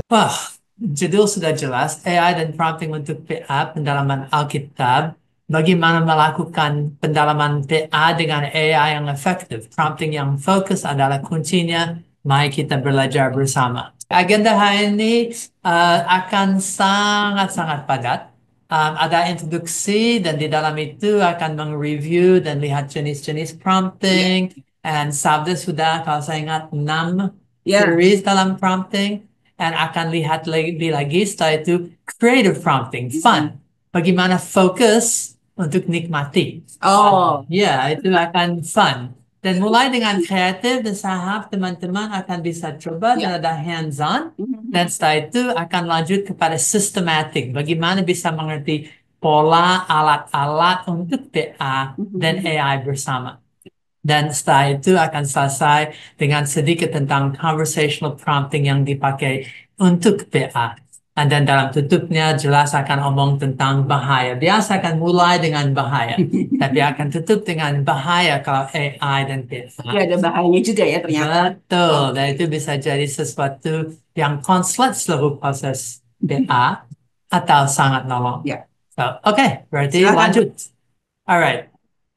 Wah, judul sudah jelas, AI dan prompting untuk PA, pendalaman Alkitab. Bagaimana melakukan pendalaman PA dengan AI yang efektif. Prompting yang fokus adalah kuncinya. Mari kita belajar bersama. Agenda hari ini akan sangat-sangat padat. Ada introduksi dan di dalam itu akan meng-review dan lihat jenis-jenis Ya, prompting. And sabda sudah, kalau saya ingat, 6 ya. series dalam prompting. Dan akan lihat lagi setelah itu creative prompting, fun. Bagaimana fokus untuk nikmati. Oh, Ya, itu akan fun. Dan mulai dengan kreatif dan saya harap teman-teman akan bisa coba ya. dan ada hands-on. Dan Mhm. setelah itu akan lanjut kepada systematic. Bagaimana bisa mengerti pola alat-alat untuk PA dan Mhm. AI bersama. Dan setelah itu akan selesai dengan sedikit tentang conversational prompting yang dipakai untuk PA. Dan dalam tutupnya jelas akan omong tentang bahaya. Biasa akan mulai dengan bahaya, tapi akan tutup dengan bahaya kalau AI dan Tapi PA. ada bahayanya juga ya ternyata. Betul, dan Oke. itu bisa jadi sesuatu yang konslet seluruh proses PA atau sangat nolong. Ya, So, oke, berarti silakan. lanjut. Alright.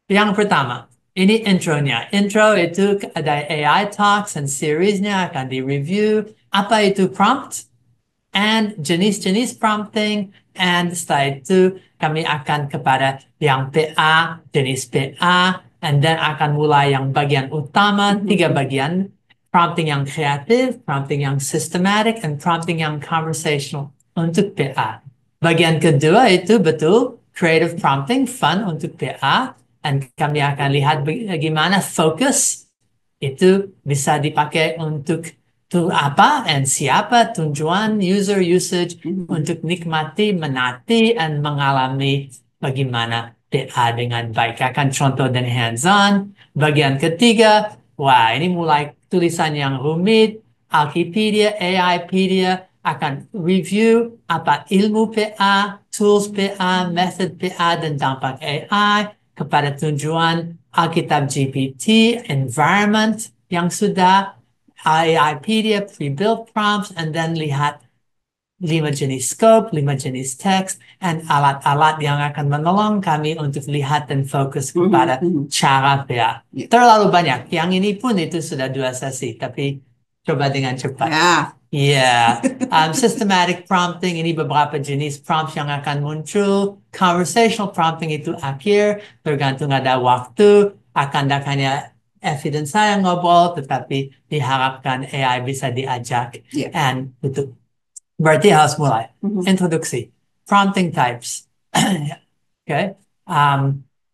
Yang pertama, ini intronya. Intro itu ada AI Talks and seriesnya akan di-review. Apa itu prompt? And jenis-jenis prompting. And setelah itu kami akan kepada yang PA, jenis PA. And then akan mulai yang bagian utama, 3 Mhm. bagian. Prompting yang kreatif, prompting yang systematic, and prompting yang conversational untuk PA. Bagian kedua itu betul creative prompting, fun untuk PA. Dan kami akan lihat bagaimana fokus itu bisa dipakai untuk apa dan siapa tujuan user usage Mhm. untuk nikmati, menati, dan mengalami bagaimana PA dengan baik. Akan contoh dan hands-on. Bagian ketiga, wah ini mulai tulisan yang rumit, Alkipedia, AIpedia akan review apa ilmu PA, tools PA, method PA, dan dampak AI kepada tujuan Alkitab GPT, environment yang sudah IIpedia, pre-built prompts, and then lihat 5 jenis scope, 5 jenis teks, and alat-alat yang akan menolong kami untuk lihat dan fokus Mhm. kepada Mhm. cara PA. Ya. Terlalu banyak. Yang ini pun itu sudah 2 sesi, tapi coba dengan cepat. Ya. Ya, systematic prompting ini beberapa jenis prompts yang akan muncul. Conversational prompting itu akhir, tergantung ada waktu, akan datangnya evidence saya ngobrol, tetapi diharapkan AI bisa diajak Ya. and itu. Berarti harus mulai. Mhm. Introduksi. Prompting types. Okay.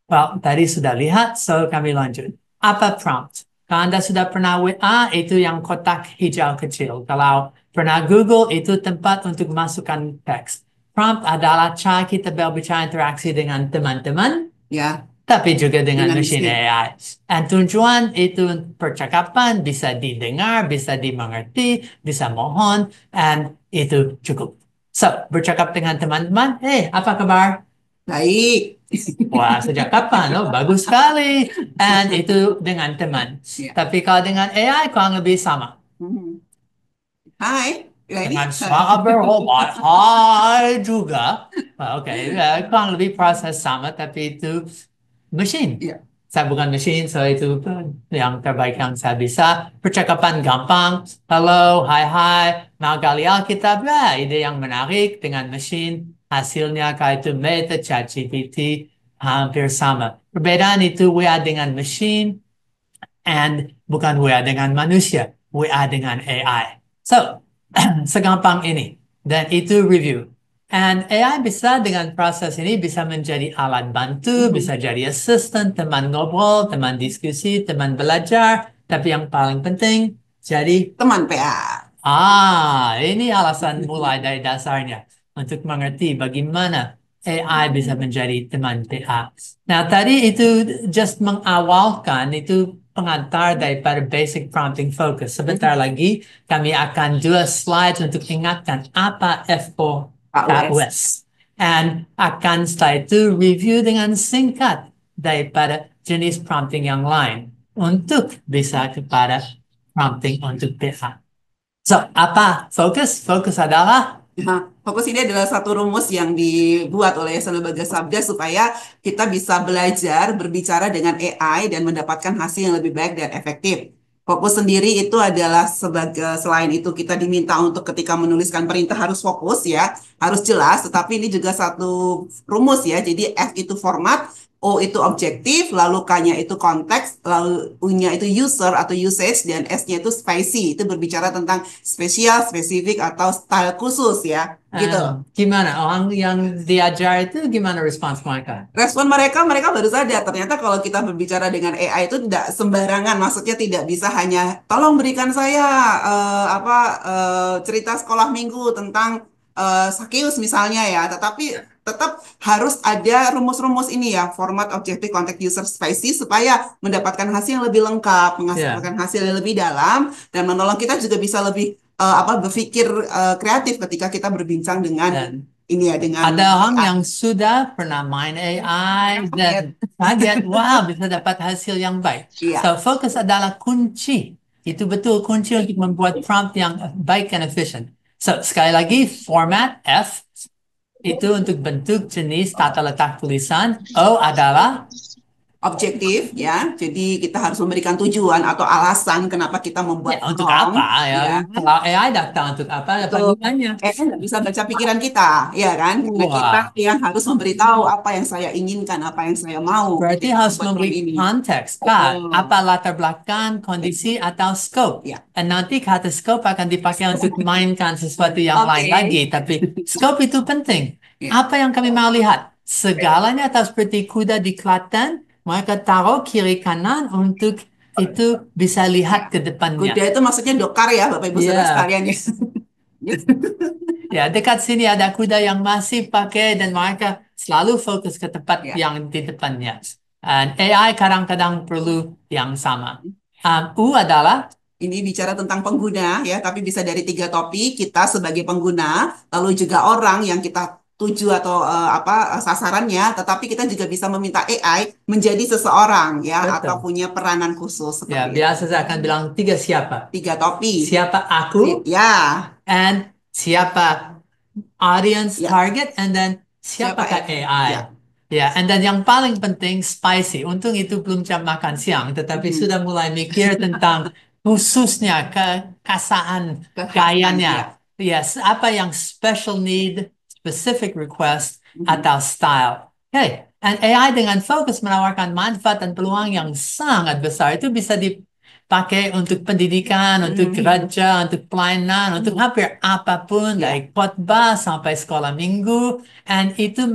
Well, tadi sudah lihat, so kami lanjut. Apa prompt? Kalau Anda sudah pernah WA, itu yang kotak hijau kecil. Kalau pernah Google, itu tempat untuk masukkan teks. Prompt adalah cara kita berbicara interaksi dengan teman-teman, Ya, tapi juga dengan dengan mesin mesin. AI. Dan tujuan itu percakapan bisa didengar, bisa dimengerti, bisa mohon, dan itu cukup. So, bercakap dengan teman-teman, apa kabar? Baik. Wah, sejak kapan? Oh, bagus sekali. And itu dengan teman. Ya. Tapi kalau dengan AI, kurang lebih sama. Mhm. Hai, Dengan lagi. suara berubah, hai juga. Oke, ya, kurang lebih proses sama, tapi itu mesin. Ya. Saya bukan mesin, so itu yang terbaik yang saya bisa. Percakapan gampang. Halo, hai hai, mau gali Alkitab? Ya, ide yang menarik dengan mesin. Hasilnya kayak itu Meta, ChatGPT, hampir sama. Perbedaan itu WA dengan mesin, and bukan WA dengan manusia, WA dengan AI. So, segampang ini. Dan itu review. And AI bisa dengan proses ini bisa menjadi alat bantu, bisa Mhm. jadi assistant, teman ngobrol, teman diskusi, teman belajar. Tapi yang paling penting, jadi Teman PA. ini alasan mulai dari dasarnya untuk mengerti bagaimana AI bisa menjadi teman PA. Nah, tadi itu just mengawalkan itu pengantar daripada basic prompting focus. Sebentar Mhm. lagi kami akan 2 slides untuk ingatkan apa PAUS. FOKUS. And akan setelah itu review dengan singkat daripada jenis prompting yang lain untuk bisa kepada prompting untuk PA. So, apa fokus? Fokus adalah Nah, fokus ini adalah satu rumus yang dibuat oleh Yayasan Lembaga Sabda supaya kita bisa belajar berbicara dengan AI dan mendapatkan hasil yang lebih baik dan efektif. Fokus sendiri itu adalah selain itu kita diminta untuk ketika menuliskan perintah harus fokus ya, harus jelas, tetapi ini juga satu rumus ya. Jadi F itu format, O itu objektif, lalu K-nya itu konteks, lalu U-nya itu user atau usage, dan S-nya itu spicy. Itu berbicara tentang spesial, spesifik, atau style khusus ya. Gitu. gimana orang yang diajar itu gimana respons mereka? Respon mereka baru sadar ternyata kalau kita berbicara dengan AI itu tidak sembarangan, maksudnya tidak bisa hanya tolong berikan saya cerita sekolah minggu tentang Sakeus misalnya ya, tetapi tetap harus ada rumus-rumus ini ya, format, objektif, konteks, user, species supaya mendapatkan hasil yang lebih lengkap, menghasilkan hasil yang lebih dalam dan menolong kita juga bisa lebih berpikir kreatif ketika kita berbincang dengan ini ya dengan Ada orang yang sudah pernah main AI dan kaget, wow, bisa dapat hasil yang baik. Iya. So, fokus adalah kunci. Itu betul kunci untuk membuat prompt yang baik dan efisien. So, sekali lagi, format F itu untuk bentuk, jenis, tata letak tulisan. O adalah objektif ya, jadi kita harus memberikan tujuan atau alasan kenapa kita membuat untuk prompt, apa ya? ya. Kalau AI datang untuk apa? Apa gunanya? Nggak bisa baca pikiran kita, ya kan? Karena kita Wah. yang harus memberitahu apa yang saya inginkan, apa yang saya mau. Berarti ketika harus membuat memberi prompt ini. konteks, kan? Apa latar belakang, kondisi, atau scope. Ya. Dan nanti kata scope akan dipakai untuk mainkan sesuatu yang lain lagi. Tapi scope itu penting. Apa yang kami mau lihat? Segalanya atau seperti kuda di Klaten, mereka taruh kiri kanan untuk itu bisa lihat ke depannya. Kuda itu maksudnya dokar ya, Bapak Ibu Saudara sekalian ya. Ya, dekat sini ada kuda yang masih pakai dan mereka selalu fokus ke tempat yang di depannya. Dan AI kadang-kadang perlu yang sama. U adalah ini bicara tentang pengguna ya, tapi bisa dari 3 topik, kita sebagai pengguna, lalu juga orang yang kita tuju atau sasarannya, tetapi kita juga bisa meminta AI menjadi seseorang ya. Betul. Atau punya peranan khusus ya, seperti biasa saya akan bilang 3 siapa. 3 topik. Siapa aku? Ya. And siapa audience target, and then siapakah AI? Ya, and then yang paling penting spicy. Untung itu belum jam makan siang, tetapi sudah mulai mikir tentang khususnya kekasaan gayanya. Yes, apa yang special need, specific request, atau style. Okay, and AI dengan fokus menawarkan manfaat dan peluang yang sangat besar itu bisa dipakai untuk pendidikan, untuk kerja, untuk pelayanan, untuk hampir apapun, dari khotbah sampai sekolah minggu, and itu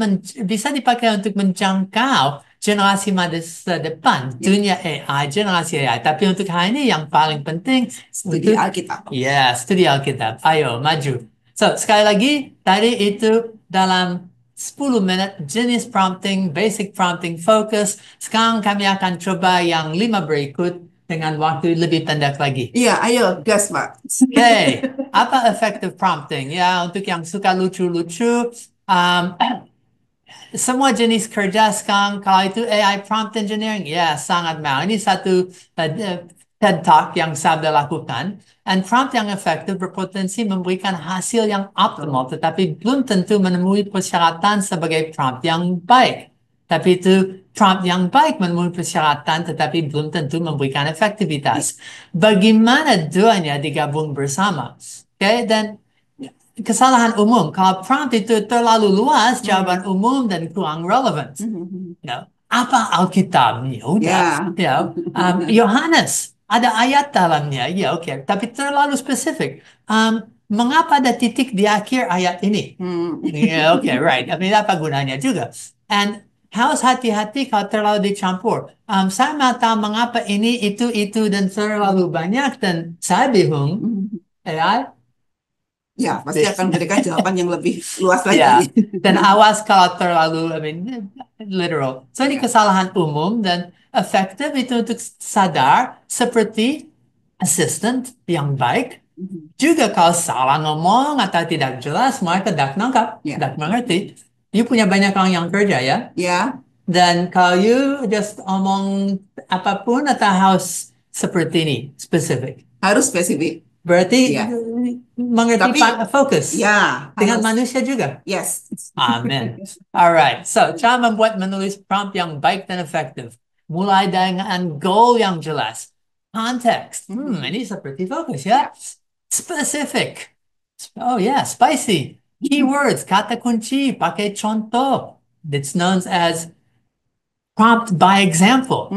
bisa dipakai untuk menjangkau generasi masa depan, dunia AI, generasi AI. Tapi untuk hari ini yang paling penting studi Alkitab. Ya, studi Alkitab. Ayo, maju. So, sekali lagi, tadi itu dalam 10 menit jenis prompting, basic prompting, focus. Sekarang kami akan coba yang 5 berikut dengan waktu lebih pendek lagi. Iya, ayo gas, Pak. Oke, apa effective prompting? Ya, untuk yang suka lucu-lucu, semua jenis kerja sekarang, kalau itu AI prompt engineering, ya sangat mau. Ini satu TED Talk yang saya lakukan. Dan prompt yang efektif berpotensi memberikan hasil yang optimal, tetapi belum tentu menemui persyaratan sebagai prompt yang baik. Tapi itu prompt yang baik memenuhi persyaratan, tetapi belum tentu memberikan efektivitas. Bagaimana duanya digabung bersama? Oke, dan kesalahan umum, kalau prompt itu terlalu luas, jawaban umum dan kurang relevan. Apa Alkitab? Ya udah. Yohanes, ada ayat dalamnya. Ya oke. Tapi terlalu spesifik. Mengapa ada titik di akhir ayat ini? Ya oke, right. Tapi apa gunanya juga? And harus hati-hati kalau terlalu dicampur. Saya mau tahu mengapa ini, itu, dan terlalu banyak. Dan saya bingung. Ya, pasti akan memberikan jawaban yang lebih luas lagi. Dan awas kalau terlalu, literal. So, ini kesalahan umum dan efektif itu untuk sadar seperti assistant yang baik. Juga kalau salah ngomong atau tidak jelas, mereka tidak nangkap, tidak mengerti. You punya banyak orang yang kerja ya? Ya. Dan kalau you just omong apapun atau harus seperti ini, spesifik? Harus spesifik. Berarti Ya. mengerti Tapi fokus ya dengan harus manusia juga. yes. Amen. Alright, so cara membuat menulis prompt yang baik dan efektif. Mulai dengan goal yang jelas. Context. Ini seperti fokus ya. Specific. Oh yeah, spicy. Keywords, kata kunci, pakai contoh. It's known as prompt by example.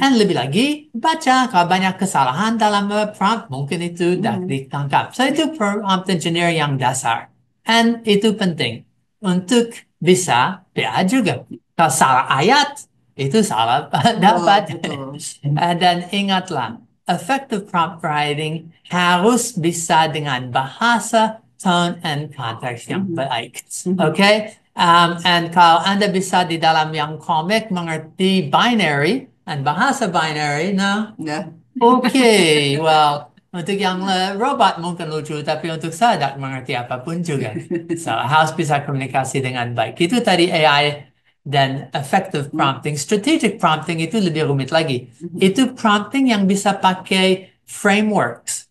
And lebih lagi, baca kalau banyak kesalahan dalam prompt, mungkin itu ditangkap. So itu prompt engineer yang dasar. And itu penting untuk bisa PA juga. Kalau salah ayat, itu salah dapat. Betul. Dan ingatlah, effective prompt writing harus bisa dengan bahasa, tone, and konteks yang baik. Okay? And kalau Anda bisa di dalam yang komik mengerti binary dan bahasa binary, nah, Ya. okay, well, untuk yang robot mungkin lucu, tapi untuk saya tidak mengerti apapun juga. So, harus bisa komunikasi dengan baik. Itu tadi AI dan effective prompting. Strategic prompting itu lebih rumit lagi. Itu prompting yang bisa pakai frameworks,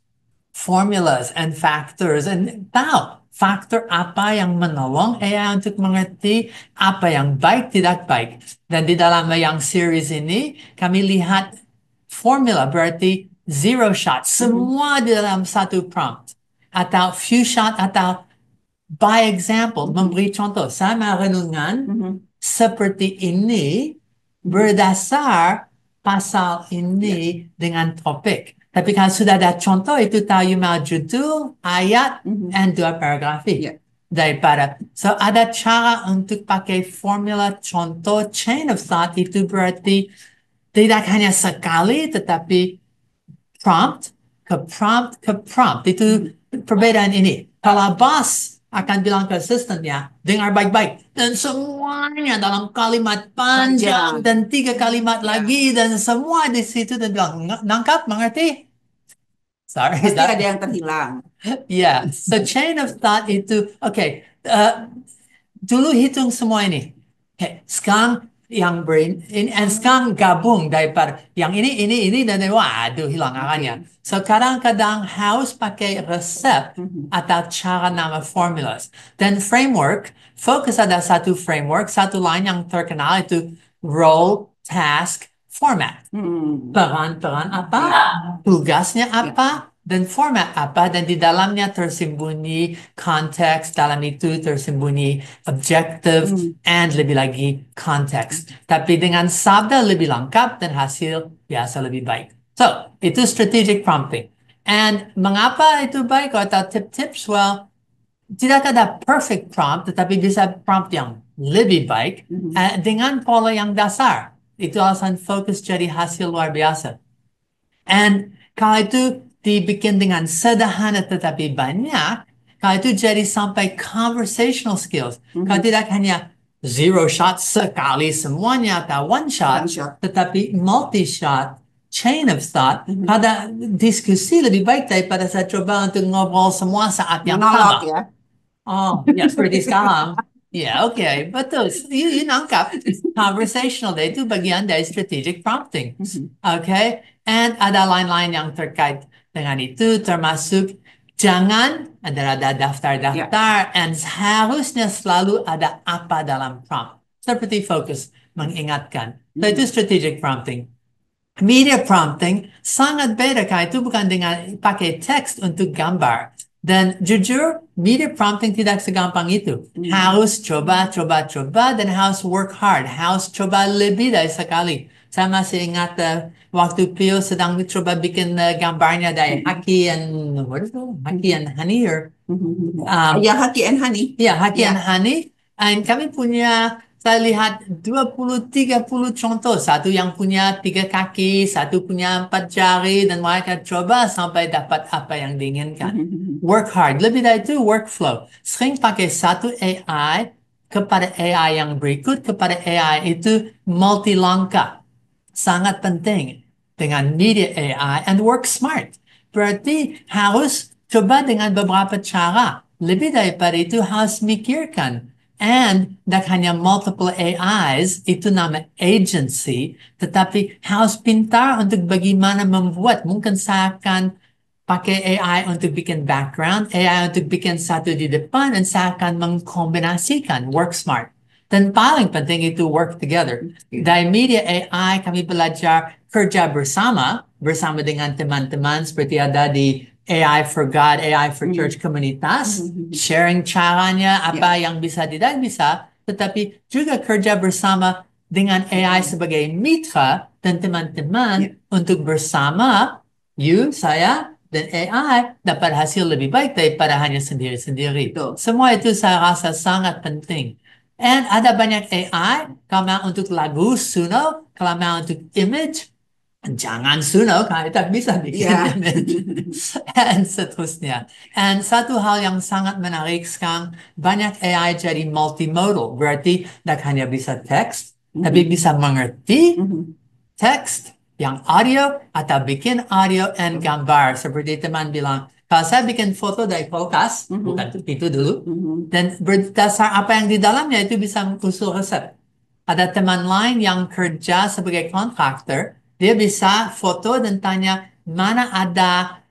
formulas, and factors. And tahu faktor apa yang menolong AI untuk mengerti apa yang baik, tidak baik. Dan di dalam yang series ini, kami lihat formula berarti zero shot. Semua di dalam satu prompt. Atau few shot, atau by example, memberi contoh. Saya merenungan seperti ini berdasar pasal ini dengan topik. Tapi kalau sudah ada contoh, itu tahu mau judul, ayat, and dua paragrafi. Yeah. Daripada. So, ada cara untuk pakai formula contoh chain of thought, itu berarti tidak hanya sekali, tetapi prompt ke prompt ke prompt. Itu perbedaan ini. Kalau bos akan bilang ke asistennya, dengar baik-baik. Dan semuanya dalam kalimat panjang dan 3 kalimat lagi. Dan semua di situ dan bilang, nangkap, mengerti? Sorry. Pasti ada yang terhilang. Yeah. So chain of thought itu, okay. Dulu hitung semua ini. Okay. Sekarang yang brain, and sekarang gabung daripada yang ini, dan waduh hilang arahnya. So kadang-kadang harus pakai resep atau cara nama formulas. Dan framework, fokus ada satu framework, satu line yang terkenal itu role, task, format. Peran-peran apa, tugasnya apa, dan format apa, dan di dalamnya tersembunyi konteks, dalam itu tersembunyi objective, and lebih lagi konteks. Tapi dengan sabda lebih lengkap dan hasil biasa lebih baik. So, itu strategic prompting. And mengapa itu baik atau tip-tips? Well, tidak ada perfect prompt, tetapi bisa prompt yang lebih baik dengan pola yang dasar. Itu alasan fokus jadi hasil luar biasa. And kalau itu dibikin dengan sederhana tetapi banyak, kalau itu jadi sampai conversational skills. Kalau tidak hanya zero shot sekali semuanya atau one shot, tetapi multi shot, chain of thought, pada diskusi lebih baik daripada saya coba untuk ngobrol semua saat yang Monolog sama. ya. Oh, ya seperti sekarang. Ya, oke, betul. You nangkap. Conversational day itu bagian dari strategic prompting. Oke, and ada lain-lain yang terkait dengan itu, termasuk jangan ada daftar-daftar, and harusnya selalu ada apa dalam prompt. Seperti fokus, mengingatkan. So, itu strategic prompting. Media prompting sangat beda, karena itu bukan dengan pakai teks untuk gambar. Dan jujur, media prompting tidak segampang itu. Harus coba, dan harus work hard. Harus coba lebih dari sekali. Saya masih ingat waktu Pio sedang coba bikin gambarnya dari Haki and, what is it? Haki and Honey? Ya, Haki and Honey. Ya, Haki and Honey. And kami punya, saya lihat 20-30 contoh. Satu yang punya 3 kaki, satu punya 4 jari, dan mereka coba sampai dapat apa yang diinginkan. Work hard. Lebih dari itu, workflow. Sering pakai satu AI kepada AI yang berikut, kepada AI itu multi langkah. Sangat penting dengan media AI and work smart. Berarti harus coba dengan beberapa cara. Lebih daripada itu harus mikirkan. And tak hanya multiple AIs, itu nama agency, tetapi harus pintar untuk bagaimana membuat. Mungkin saya akan pakai AI untuk bikin background, AI untuk bikin satu di depan, dan saya akan mengkombinasikan work smart. Dan paling penting itu work together. Dari media AI kami belajar kerja bersama dengan teman-teman seperti ada di AI for God, AI for Church komunitas, sharing caranya, apa yang bisa, tidak bisa, tetapi juga kerja bersama dengan AI sebagai mitra dan teman-teman untuk bersama, saya, dan AI dapat hasil lebih baik daripada hanya sendiri-sendiri. Semua itu saya rasa sangat penting. And ada banyak AI, kalau mau untuk lagu, Suno, kalau mau untuk image, jangan Suno, karena tak bisa bikin image. Dan seterusnya. And satu hal yang sangat menarik sekarang, banyak AI jadi multimodal. Berarti tak hanya bisa teks, tapi bisa mengerti teks, yang audio, atau bikin audio and gambar. Seperti teman bilang, kalau saya bikin foto dari kulkas, bukan itu dulu, dan berdasar apa yang di dalamnya itu bisa usul resep. Ada teman lain yang kerja sebagai kontraktor, dia bisa foto dan tanya mana ada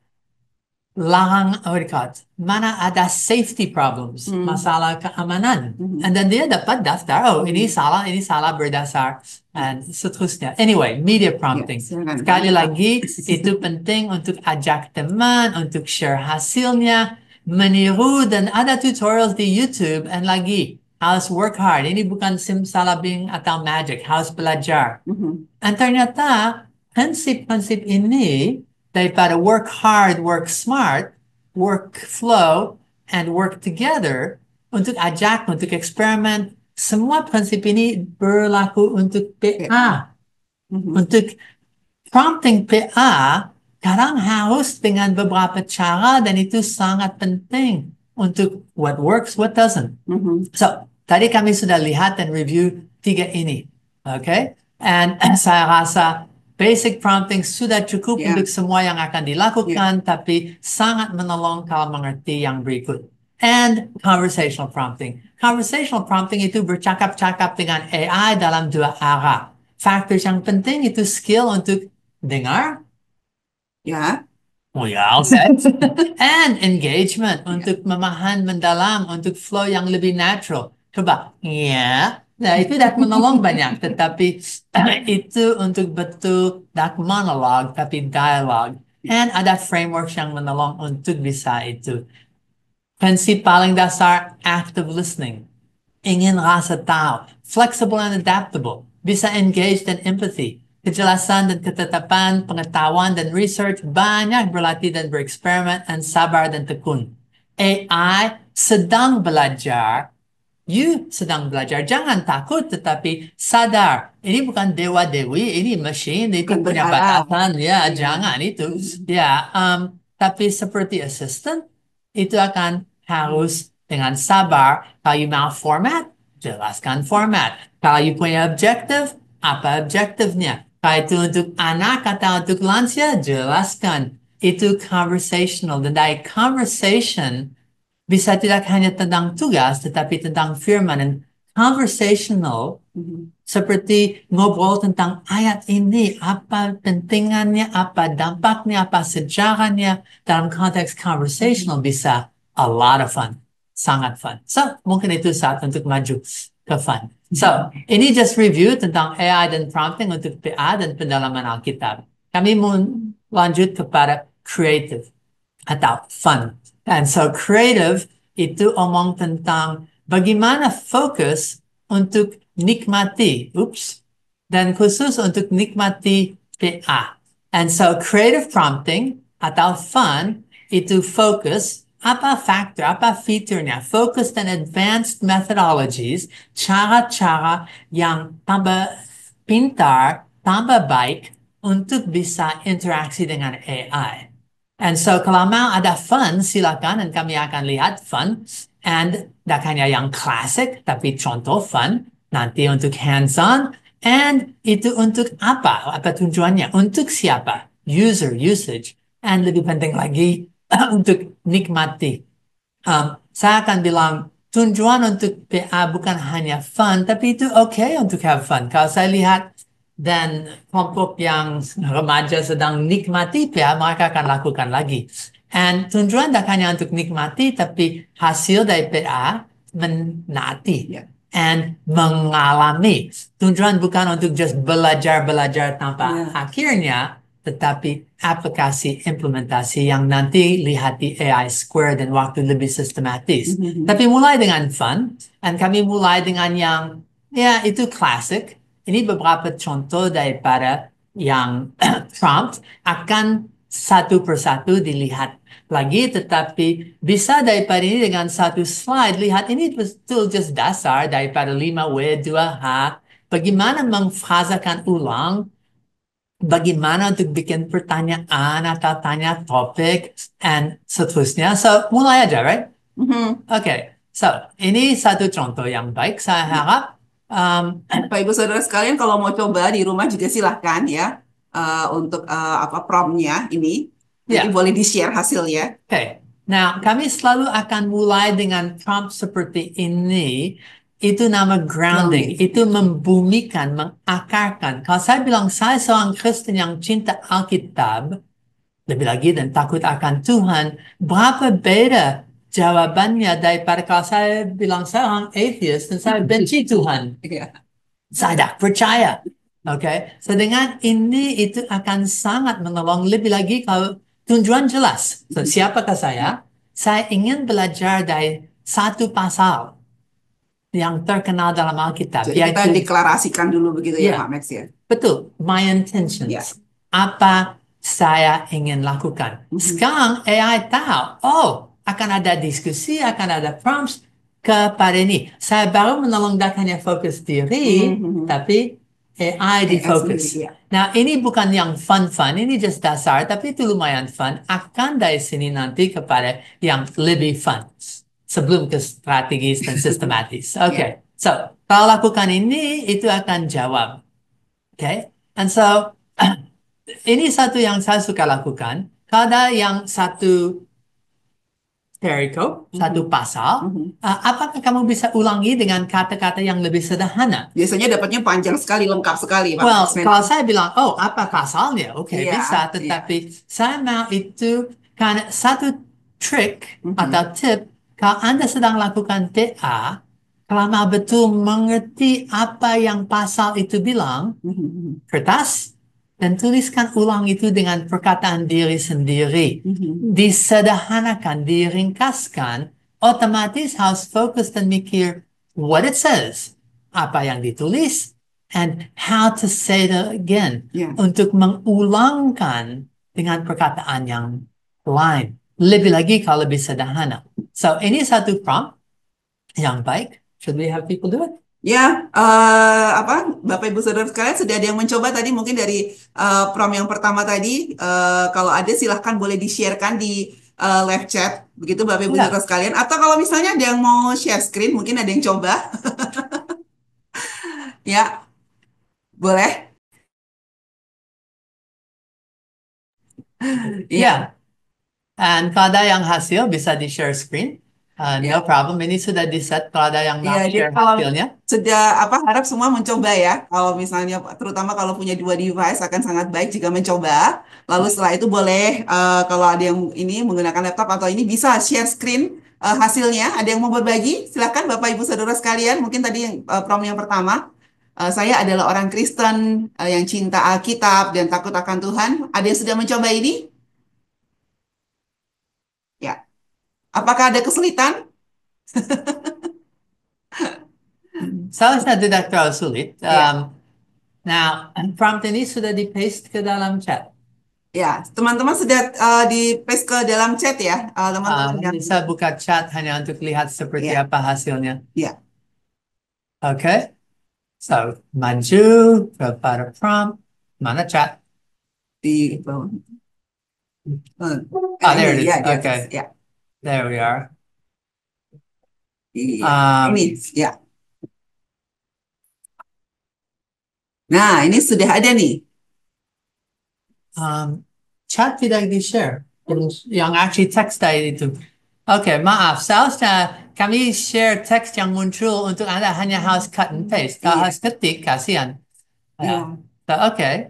mana ada safety problems, masalah keamanan. Dan dia dapat daftar, ini salah berdasar, dan seterusnya. Anyway, media prompting. Sekali lagi, itu penting untuk ajak teman, untuk share hasilnya, meniru, dan ada tutorials di YouTube, dan lagi, harus work hard. Ini bukan simsalabim atau magic, harus belajar. Dan ternyata, prinsip-prinsip ini, daripada work hard, work smart, work flow, and work together, untuk ajak, untuk eksperimen, semua prinsip ini berlaku untuk PA. Untuk prompting PA, kadang harus dengan beberapa cara, dan itu sangat penting untuk what works, what doesn't. So, tadi kami sudah lihat dan review 3 ini. Okay? And saya rasa basic prompting sudah cukup untuk semua yang akan dilakukan, tapi sangat menolong kalau mengerti yang berikut. And conversational prompting. Conversational prompting itu bercakap-cakap dengan AI dalam 2 arah. Faktor yang penting itu skill untuk dengar. And engagement untuk memahami mendalam, untuk flow yang lebih natural. Coba, nah itu dak menolong banyak, tetapi itu untuk betul dak monolog, tapi dialog. And ada framework yang menolong untuk bisa itu. Prinsip paling dasar, active listening. Ingin rasa tahu, flexible and adaptable, bisa engage dan empathy, kejelasan dan ketetapan, pengetahuan dan research, banyak berlatih dan bereksperimen, dan sabar dan tekun. AI sedang belajar, you sedang belajar, jangan takut tetapi sadar, ini bukan dewa-dewi, ini mesin, itu punya batasan, jangan itu. Tapi seperti assistant, itu akan harus dengan sabar. Kalau you mau format, jelaskan format. Kalau you punya objektif, apa objektifnya? Kalau itu untuk anak atau untuk lansia, jelaskan. Itu conversational. Dan dari conversation, bisa tidak hanya tentang tugas, tetapi tentang firman. Dan conversational, seperti ngobrol tentang ayat ini, apa pentingannya, apa dampaknya, apa sejarahnya, dalam konteks conversational bisa a lot of fun, sangat fun. So, mungkin itu saat untuk maju ke fun. So, ini just review tentang AI dan prompting untuk PA dan pendalaman Alkitab. Kami mau lanjut kepada creative atau fun. And so creative itu omong tentang bagaimana fokus untuk nikmati, dan khusus untuk nikmati PA. And so creative prompting atau fun itu fokus, apa faktor, apa fiturnya, focus dan advanced methodologies, cara-cara yang tambah pintar, tambah baik untuk bisa interaksi dengan AI. And so kalau mau ada fun, silakan, dan kami akan lihat fun. And dak hanya yang klasik, tapi contoh fun. Nanti untuk hands-on. And itu untuk apa? Apa tujuannya? Untuk siapa? User, usage. And lebih penting lagi, untuk nikmati. Saya akan bilang, tujuan untuk PA bukan hanya fun, tapi itu okay untuk have fun. Kalau saya lihat dan kelompok yang remaja sedang nikmati PA, mereka akan lakukan lagi. And tujuan tak hanya untuk nikmati, tapi hasil dari PA menaati and mengalami. Tujuan bukan untuk just belajar tanpa akhirnya, tetapi aplikasi implementasi yang nanti lihat di AI Square dan waktu lebih sistematis. Tapi mulai dengan fun, dan kami mulai dengan yang, ya itu klasik. Ini beberapa contoh daripada yang prompt akan satu persatu dilihat lagi, tetapi bisa daripada ini dengan satu slide, lihat ini betul just dasar daripada 5W, 2H, bagaimana memfrasakan ulang, bagaimana untuk bikin pertanyaan atau tanya topik, and seterusnya. So, mulai aja, right? Okay, so ini satu contoh yang baik. Saya harap Bapak Ibu Saudara sekalian, kalau mau coba di rumah juga silahkan ya untuk prompt-nya ini. Nanti boleh di-share hasilnya. Okay. Nah, kami selalu akan mulai dengan prompt seperti ini. Itu nama grounding. Itu membumikan, mengakarkan. Kalau saya bilang saya seorang Kristen yang cinta Alkitab, lebih lagi dan takut akan Tuhan, berapa beda jawabannya daripada kalau saya bilang saya orang atheist dan saya benci Tuhan. Saya tak percaya. Okay? So dengan ini itu akan sangat menolong, lebih lagi kalau tujuan jelas. So siapakah saya? Saya ingin belajar dari satu pasal yang terkenal dalam Alkitab. Jadi kita deklarasikan dulu begitu ya, Pak Max ya. Betul. My intentions. Apa saya ingin lakukan. Sekarang AI tahu, akan ada diskusi, akan ada prompts kepada ini. Saya baru menolongkannya fokus diri, tapi AI di fokus. Nah, ini bukan yang fun-fun, ini just dasar, tapi itu lumayan fun. Akan dari sini nanti kepada yang lebih fun. Sebelum ke strategis dan sistematis. Okay. So, kalau lakukan ini, itu akan jawab. Okay. And so, ini satu yang saya suka lakukan. Kalau ada yang satu perikop, satu pasal, apakah kamu bisa ulangi dengan kata-kata yang lebih sederhana? Biasanya dapatnya panjang sekali, lengkap sekali, Pak. Well, kalau saya bilang, apa pasalnya? Oke, bisa. Tetapi saya mau itu karena satu trik atau tip, kalau Anda sedang lakukan TA, kalau mau betul mengerti apa yang pasal itu bilang, kertas, dan tuliskan ulang itu dengan perkataan diri sendiri. Disederhanakan, diringkaskan, otomatis harus fokus dan mikir what it says, apa yang ditulis, and how to say it again. Untuk mengulangkan dengan perkataan yang lain. Lebih lagi kalau lebih sederhana. So, ini satu prompt yang baik. Should we have people do it? Ya, Bapak Ibu Saudara sekalian sudah ada yang mencoba tadi mungkin dari prompt yang pertama tadi. Kalau ada silahkan boleh di-sharekan di live chat, begitu Bapak Ibu Saudara sekalian. Atau kalau misalnya ada yang mau share screen, mungkin ada yang coba. Ya, boleh. And kalau ada yang hasil bisa di-share screen. No problem. Ini sudah di-set kalau ada yang mau share hasilnya. Sudah harap semua mencoba ya. Kalau misalnya terutama kalau punya dua device akan sangat baik jika mencoba. Lalu setelah itu boleh kalau ada yang ini menggunakan laptop atau ini bisa share screen hasilnya. Ada yang mau berbagi? Silakan Bapak Ibu Saudara sekalian. Mungkin tadi prompt yang pertama. Saya adalah orang Kristen yang cinta Alkitab dan takut akan Tuhan. Ada yang sudah mencoba ini? Ya. Apakah ada kesulitan? Seharusnya tidak terlalu sulit. Now, prompt ini sudah di-paste ke dalam chat. Ya, teman-teman sudah di-paste ke dalam chat ya, teman-teman. Bisa buka chat hanya untuk lihat seperti apa hasilnya. Ya. Okay. So, maju kepada prompt. Mana chat? Di bawah. There it is. Okay. There we are. Ini, ya. Nah, ini sudah ada nih. Chat tidak di-share. Yang actually text tadi itu. Oke, maaf. Seharusnya kami share teks yang muncul untuk Anda hanya harus cut and paste. Kalau harus ketik, kasihan. Oke.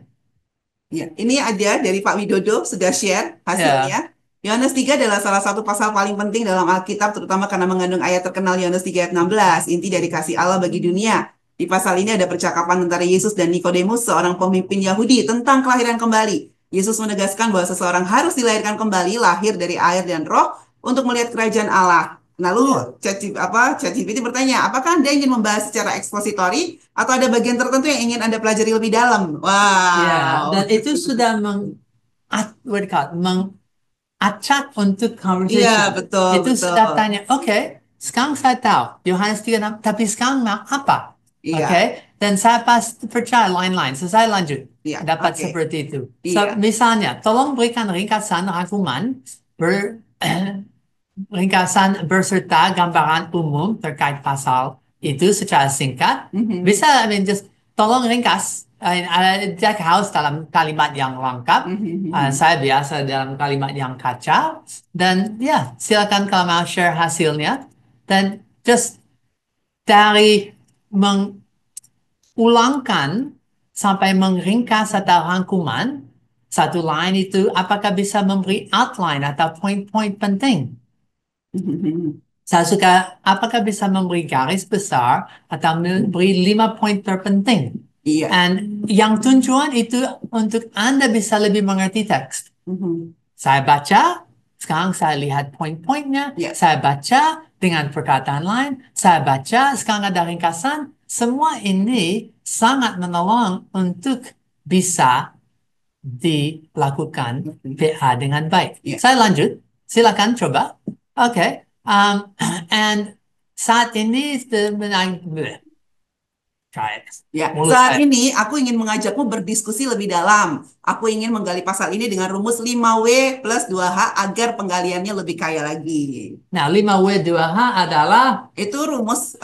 Ya, ini ada dari Pak Widodo sudah share Ya. hasilnya. Yohanes 3 adalah salah satu pasal paling penting dalam Alkitab, terutama karena mengandung ayat terkenal Yohanes 3 ayat 16, inti dari kasih Allah bagi dunia. Di pasal ini ada percakapan antara Yesus dan Nikodemus, seorang pemimpin Yahudi, tentang kelahiran kembali. Yesus menegaskan bahwa seseorang harus dilahirkan kembali, lahir dari air dan roh, untuk melihat kerajaan Allah. Lalu ChatGPT bertanya, apakah Anda ingin membahas secara ekspositori atau ada bagian tertentu yang ingin Anda pelajari lebih dalam? Ya, dan Wow. itu sudah what do you call it, mengacak untuk Iya, conversation. betul, Itu betul. sudah tanya, oke, sekarang saya tahu Yohanes 3:6, tapi sekarang mau apa? Oke, Iya, dan saya pasti percaya lain-lain. So, saya lanjut iya, dapat oke. seperti itu. So, Iya. misalnya, tolong berikan ringkasan rangkuman ringkasan berserta gambaran umum terkait pasal itu secara singkat. Mhm, Bisa, I mean, just tolong ringkas. Jack House dalam kalimat yang lengkap. mhm, mhm. Saya biasa dalam kalimat yang kacau. Dan ya, silakan kalau mau share hasilnya. Dan just dari mengulangkan sampai meringkas atau rangkuman, satu line itu apakah bisa memberi outline atau poin-poin penting. Mhm. Saya suka, apakah bisa memberi garis besar atau memberi 5 poin terpenting? Iya. Dan yang tujuan itu untuk Anda bisa lebih mengerti teks. Mhm. Saya baca, sekarang saya lihat poin-poinnya, Iya. saya baca dengan perkataan lain, saya baca, sekarang ada ringkasan. Semua ini sangat menolong untuk bisa dilakukan PA dengan baik. Iya. Saya lanjut, silakan coba. Oke, and saat ini try it. Ya, Mulut saat saya. ini aku ingin mengajakmu berdiskusi lebih dalam. Aku ingin menggali pasal ini dengan rumus 5W plus 2H agar penggaliannya lebih kaya lagi. Nah, 5W2H adalah Itu rumus,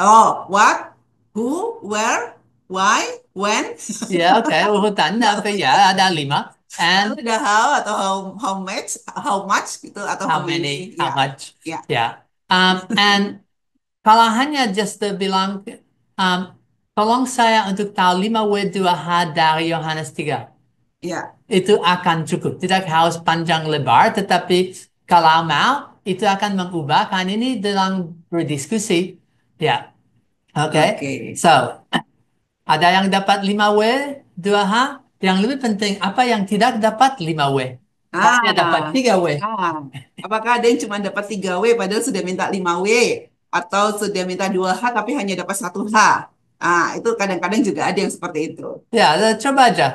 what, who, where, why, when. ya oke urutan apa ya ada 5 and Lalu ada how atau how much gitu atau how how many. many, how Ya, much. ya, Ya. And kalau hanya just bilang um, tolong saya untuk tahu 5W2H dari Yohanes 3. ya. Itu akan cukup. Tidak harus panjang lebar, tetapi kalau mau, itu akan mengubah. Kan ini dalam berdiskusi. Ya, oke. Oke. So, ada yang dapat 5W, 2H. Yang lebih penting, apa yang tidak dapat 5W? Hanya dapat Ah, 3W. ah. Apakah ada yang cuma dapat 3W padahal sudah minta 5W atau sudah minta 2H tapi hanya dapat 1H? Ah, itu kadang-kadang juga ada yang seperti itu. Ya, coba aja.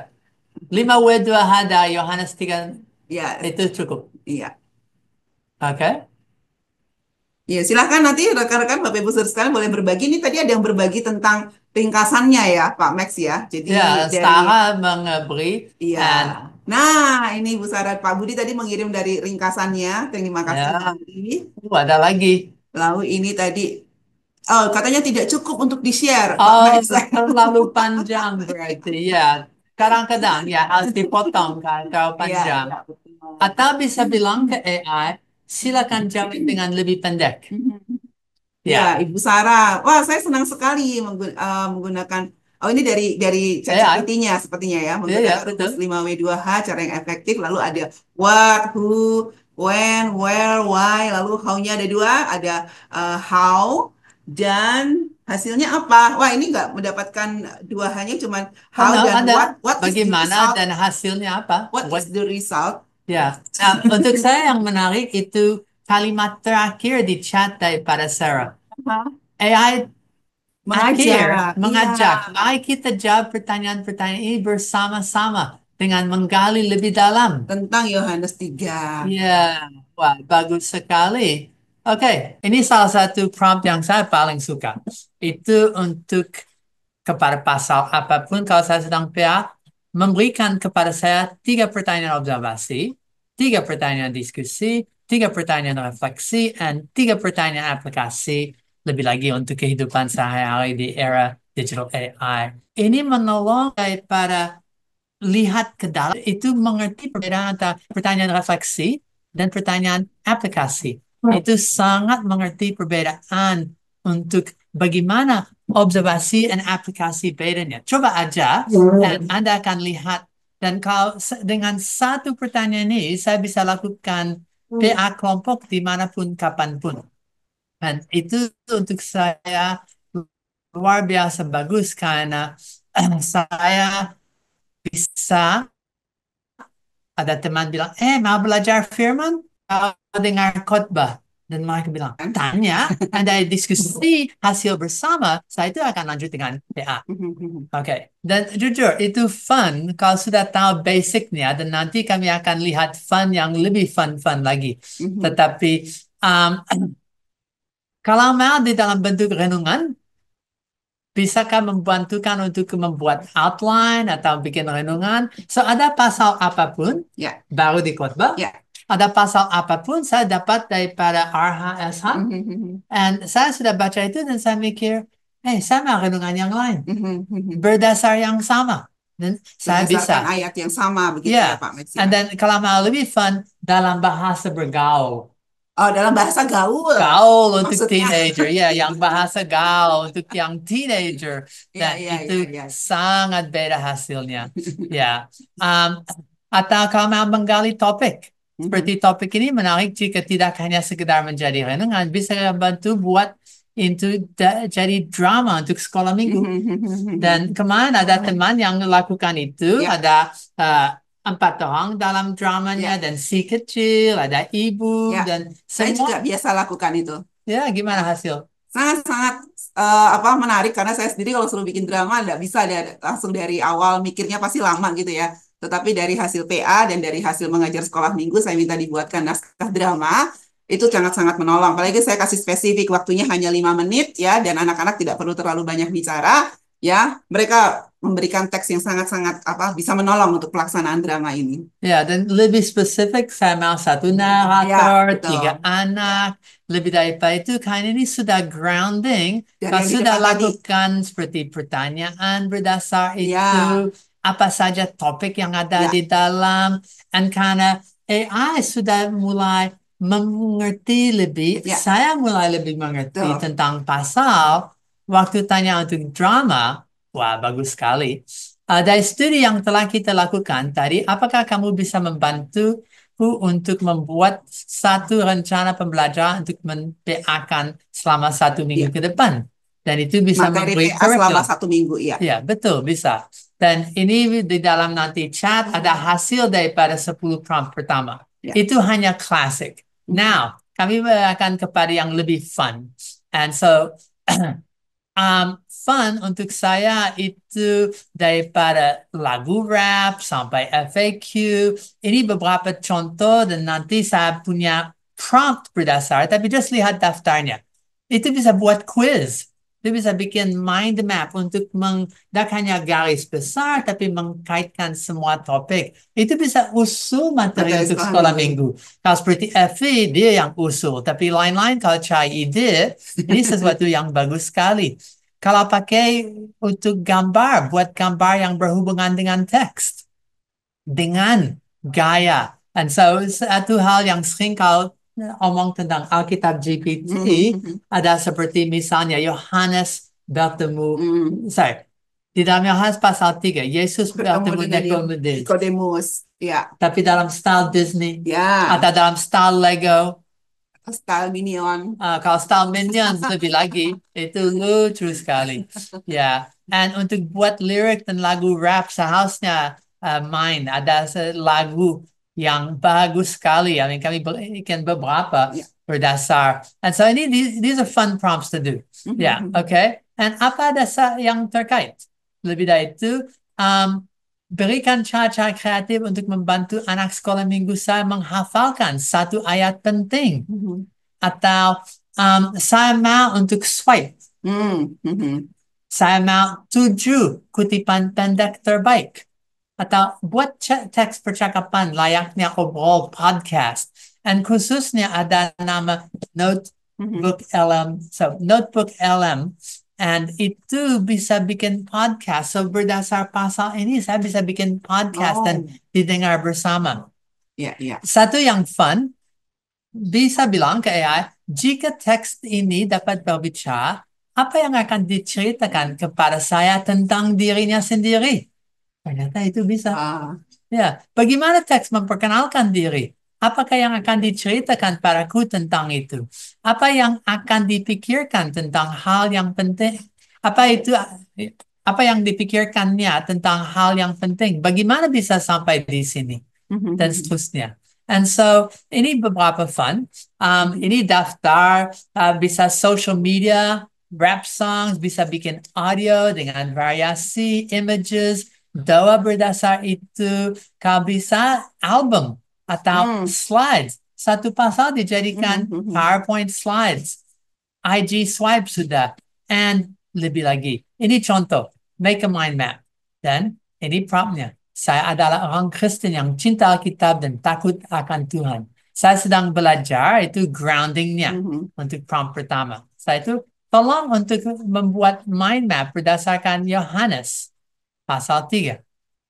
5W, 2H dari Yohanes 3 Ya, itu cukup. iya. Oke? Ya, silahkan nanti rekan-rekan Bapak Ibu Saudara sekalian boleh berbagi. Ini tadi ada yang berbagi tentang ringkasannya ya, Pak Max ya. Jadi Ya, dari Sarah memberi iya. and Nah, ini Bu Sarah, Pak Budi tadi mengirim dari ringkasannya. Terima kasih, Pak ya, Budi. ada lagi. Lalu ini tadi, oh katanya tidak cukup untuk di-share, Pak Oh, Max. terlalu panjang berarti ya. Kadang-kadang ya harus dipotong kan kalau Iya, panjang. iya, betul. Atau bisa bilang ke AI, silakan jawab dengan lebih pendek. Ya, Ya, Ibu Sarah. Wah, saya senang sekali menggunakan. Oh, ini dari AI. ChatGPT-nya sepertinya ya, Ya, ya, menggunakan rumus betul. 5W2H cara yang efektif. Lalu ada what, who, when, where, why. Lalu how-nya ada dua, ada how dan hasilnya apa? Wah, ini nggak mendapatkan dua hanya cuman Oh, how no, dan ada. what. What is the Bagaimana result? dan hasilnya apa? What is the result? Ya, nah, untuk saya yang menarik itu kalimat terakhir di chat daripada Sarah. AI akhir Mengajak, iya. mengajak, mari kita jawab pertanyaan-pertanyaan ini bersama-sama dengan menggali lebih dalam. Tentang Yohanes 3. Ya, wah, bagus sekali. Oke, ini salah satu prompt yang saya paling suka. Itu untuk kepada pasal apapun kalau saya sedang PA, memberikan kepada saya 3 pertanyaan observasi, 3 pertanyaan diskusi, 3 pertanyaan refleksi, dan 3 pertanyaan aplikasi, lebih lagi untuk kehidupan sehari-hari di era digital AI. Ini menolong daripada lihat ke dalam, itu mengerti perbedaan antara pertanyaan refleksi dan pertanyaan aplikasi. Itu sangat mengerti perbedaan untuk bagaimana observasi dan aplikasi bedanya. Coba aja dan Anda akan lihat. Dan kalau dengan satu pertanyaan ini, saya bisa lakukan PA kelompok dimanapun, kapanpun. Dan itu untuk saya luar biasa bagus karena saya bisa, ada teman bilang, mau belajar firman? Mau dengar khotbah? Dan mereka bilang, tanya, Anda diskusi hasil bersama, saya itu akan lanjut dengan PA. Oke, dan jujur itu fun kalau sudah tahu basicnya dan nanti kami akan lihat fun yang lebih fun lagi. Tetapi kalau mau di dalam bentuk renungan, bisakah membantukan untuk membuat outline atau bikin renungan? So ada pasal apapun Ya, baru di khotbah, ya. ada pasal apapun saya dapat daripada RHSH, dan saya sudah baca itu dan saya mikir, saya mau renungan yang lain. Berdasar yang sama. Dan saya Berdasarkan bisa. ayat yang sama begitu ya Ya. Pak Max ya. And then kalau mau lebih fun, dalam bahasa bergaul. Oh, dalam bahasa gaul. Gaul untuk Maksudnya. teenager. Ya, yang bahasa gaul untuk yang teenager. Dan Ya, itu ya. sangat beda hasilnya. Ya. Atau kalau mau menggali topik. Seperti topik ini menarik jika tidak hanya sekedar menjadi renungan, bisa bantu buat itu jadi drama untuk sekolah minggu. Dan kemarin ada teman yang lakukan itu, Ya. ada 4 orang dalam dramanya, dan si kecil, ada ibu, Ya. dan Saya juga semua. biasa lakukan itu. Ya, gimana hasil? Sangat-sangat menarik karena saya sendiri kalau suruh bikin drama nggak bisa langsung dari awal mikirnya pasti lama gitu ya. Tetapi dari hasil PA dan dari hasil mengajar sekolah minggu saya minta dibuatkan naskah drama itu sangat-sangat menolong. Apalagi saya kasih spesifik waktunya hanya 5 menit ya dan anak-anak tidak perlu terlalu banyak bicara ya. Mereka memberikan teks yang sangat-sangat bisa menolong untuk pelaksanaan drama ini. Ya, dan lebih spesifik saya mau 1 narator, Ya, betul. 3 anak. Lebih daripada itu, karena ini sudah grounding. Dari Kalau yang sudah dikatakan tadi. lakukan seperti pertanyaan berdasar itu, Ya. apa saja topik yang ada Ya. di dalam. Dan karena AI sudah mulai mengerti lebih, Ya. saya mulai lebih mengerti Betul. tentang pasal. Waktu tanya untuk drama, wah bagus sekali. Dari studi yang telah kita lakukan tadi, apakah kamu bisa membantu untuk membuat satu rencana pembelajaran untuk men-PA-kan selama 1 minggu Ya. ke depan? Dan itu bisa Materi memberi PA selama curriculum. 1 minggu, ya. Ya, betul, bisa. Dan ini di dalam nanti chat ada hasil daripada 10 prompt pertama. Ya. Itu hanya classic. Now, kami akan kepada yang lebih fun. And so, fun untuk saya itu daripada lagu rap sampai FAQ. Ini beberapa contoh dan nanti saya punya prompt berdasar, tapi just lihat daftarnya. Itu bisa buat quiz. Itu bisa bikin mind map untuk tidak hanya garis besar, tapi mengkaitkan semua topik. Itu bisa usul materi untuk sekolah minggu. Kalau seperti FE, dia yang usul. Tapi lain-lain kalau cari ide, ini sesuatu yang bagus sekali. Kalau pakai untuk gambar, buat gambar yang berhubungan dengan teks, dengan gaya. And so, satu hal yang sering kalau omong tentang Alkitab GPT, ada seperti misalnya Yohanes bertemu, di dalam Yohanes pasal 3, Yesus bertemu Nikodemus, ya. Tapi dalam style Disney, Ya. atau dalam style Lego, Style Minion. kalau style Minions lebih lagi, itu lucu sekali. Ya, dan untuk buat lirik dan lagu rap seharusnya main. Ada lagu yang bagus sekali. I mean, kami bikin beberapa berdasar. And so ini, these are fun prompts to do. Ya, okay. And apa dasar yang terkait? Lebih dari itu, berikan cara-cara kreatif untuk membantu anak sekolah minggu saya menghafalkan satu ayat penting. Atau saya mau untuk swipe. Saya mau 7 kutipan pendek terbaik. Atau buat teks percakapan layaknya obrol podcast. Dan khususnya ada nama Notebook LM. So, Notebook LM. And itu bisa bikin podcast. So, berdasar pasal ini, saya bisa bikin podcast dan didengar bersama. Satu yang fun, bisa bilang ke AI, jika teks ini dapat berbicara, apa yang akan diceritakan kepada saya tentang dirinya sendiri? Ternyata itu bisa. Ah, Ya, bagaimana teks memperkenalkan diri? Apakah yang akan diceritakan padaku tentang itu? Apa yang akan dipikirkan tentang hal yang penting? Apa itu? Apa yang dipikirkannya tentang hal yang penting? Bagaimana bisa sampai di sini? Dan seterusnya. And so, ini beberapa fun. Ini daftar, bisa social media, rap songs, bisa bikin audio dengan variasi images, doa berdasar itu, kalau bisa album atau hmm, slides. Satu pasal dijadikan hmm. PowerPoint slides, IG swipe sudah, and lebih lagi. Ini contoh, make a mind map. Dan ini promptnya. Saya adalah orang Kristen yang cinta Alkitab dan takut akan Tuhan. Saya sedang belajar, itu groundingnya untuk prompt pertama. Saya itu tolong untuk membuat mind map berdasarkan Yohanes pasal 3.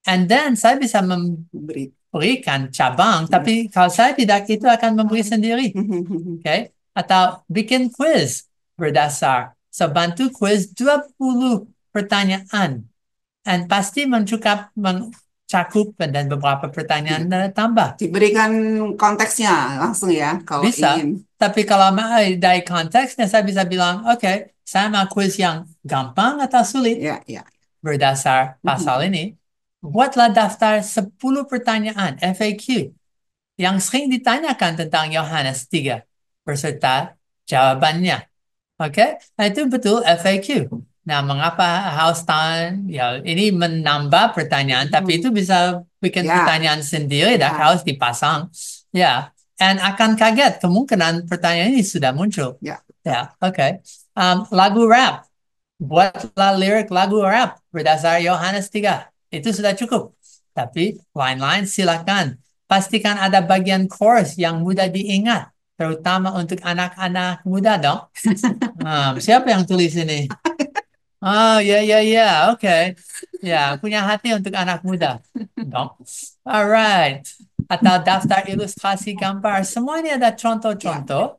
And then saya bisa Beri. memberikan cabang, tapi kalau saya tidak, itu akan memberi sendiri. Okay? Atau bikin quiz berdasar. So, bantu quiz 20 pertanyaan. And pasti mencakup dan beberapa pertanyaan tambah. Diberikan konteksnya langsung ya, kalau Bisa. ingin. Tapi kalau dari konteksnya, saya bisa bilang, oke, saya mau quiz yang gampang atau sulit Ya, ya. berdasar pasal ini. Buatlah daftar 10 pertanyaan FAQ yang sering ditanyakan tentang Yohanes 3 beserta jawabannya. Oke, nah itu betul FAQ. Nah, mengapa harus tahan? Ya, ini menambah pertanyaan, tapi itu bisa bikin Ya, pertanyaan sendiri dan ya, harus dipasang. Ya, dan akan kaget kemungkinan pertanyaan ini sudah muncul. ya. Ya, oke. Lagu rap. Buatlah lirik lagu rap berdasar Yohanes 3. Itu sudah cukup. Tapi lain-lain silakan. Pastikan ada bagian chorus yang mudah diingat. Terutama untuk anak-anak muda dong. Siapa yang tulis ini? Oh, ya, ya, ya. Oke. Ya, punya hati untuk anak muda. Dong. Alright. Atau daftar ilustrasi gambar. Semua ini ada contoh-contoh.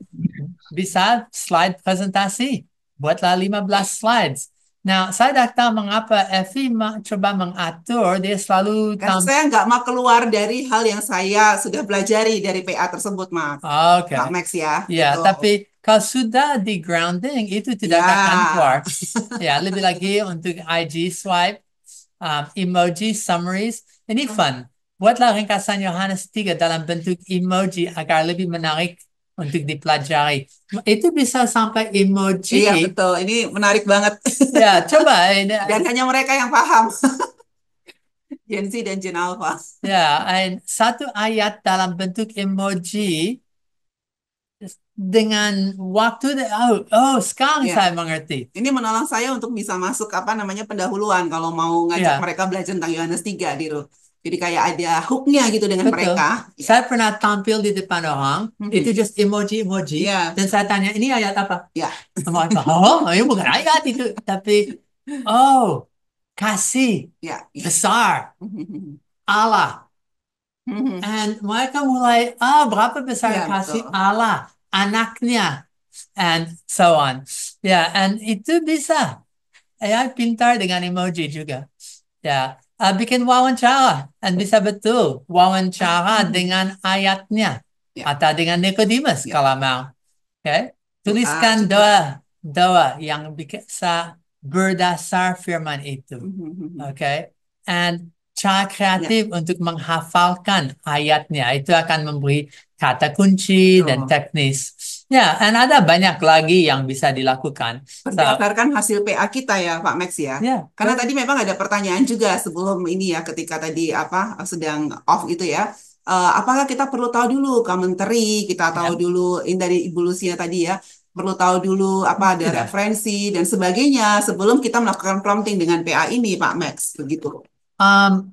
Bisa slide presentasi. Buatlah 15 slides. Nah, saya dah tahu mengapa Effie coba mengatur. Dia selalu Karena saya nggak mau keluar dari hal yang saya sudah pelajari dari PA tersebut, Oke. Pak Max ya, Ya, gitu. tapi kalau sudah di grounding itu tidak akan keluar. Ya, Ya, lebih lagi untuk IG swipe, emoji summaries. Ini fun. Buatlah ringkasan Yohanes 3 dalam bentuk emoji agar lebih menarik untuk dipelajari. Itu bisa sampai emoji. iya betul. Ini menarik banget. Ya, coba. Dan hanya mereka yang paham. Gen Z dan Gen Alpha. Ya, satu ayat dalam bentuk emoji dengan waktu. Sekarang Ya, saya mengerti. ini menolong saya untuk bisa masuk apa namanya pendahuluan kalau mau ngajak Ya. mereka belajar tentang Yohanes 3 gitu. Jadi kayak ada hooknya gitu dengan Betul. mereka. Saya pernah tampil di depan orang, itu just emoji-emoji, Ya, dan saya tanya, ini ayat apa? ya. Ini bukan ayat itu, tapi, kasih Ya, ya. besar Allah. And mereka mulai, berapa besar Ya, kasih betul. Allah, anaknya, and so on. Ya, and itu bisa. AI pintar dengan emoji juga. Ya, bikin wawancara dan bisa betul wawancara dengan ayatnya Ya, atau dengan Nicodemus ya. kalau mau. Oke, tuliskan Coba. doa yang bisa berdasar firman itu. Oke, and cara kreatif untuk menghafalkan ayatnya itu akan memberi kata kunci dan Betul. teknis. Ya, dan ada banyak lagi yang bisa dilakukan. So, Berdasarkan hasil PA kita ya, Pak Max ya. ya, Karena tadi memang ada pertanyaan juga sebelum ini ya, ketika tadi apa sedang off itu ya. Apakah kita perlu tahu dulu commentary, kita tahu ya. dulu ini dari Ibu Lucia tadi ya, perlu tahu dulu apa ada Tidak. referensi dan sebagainya sebelum kita melakukan prompting dengan PA ini, Pak Max, begitu.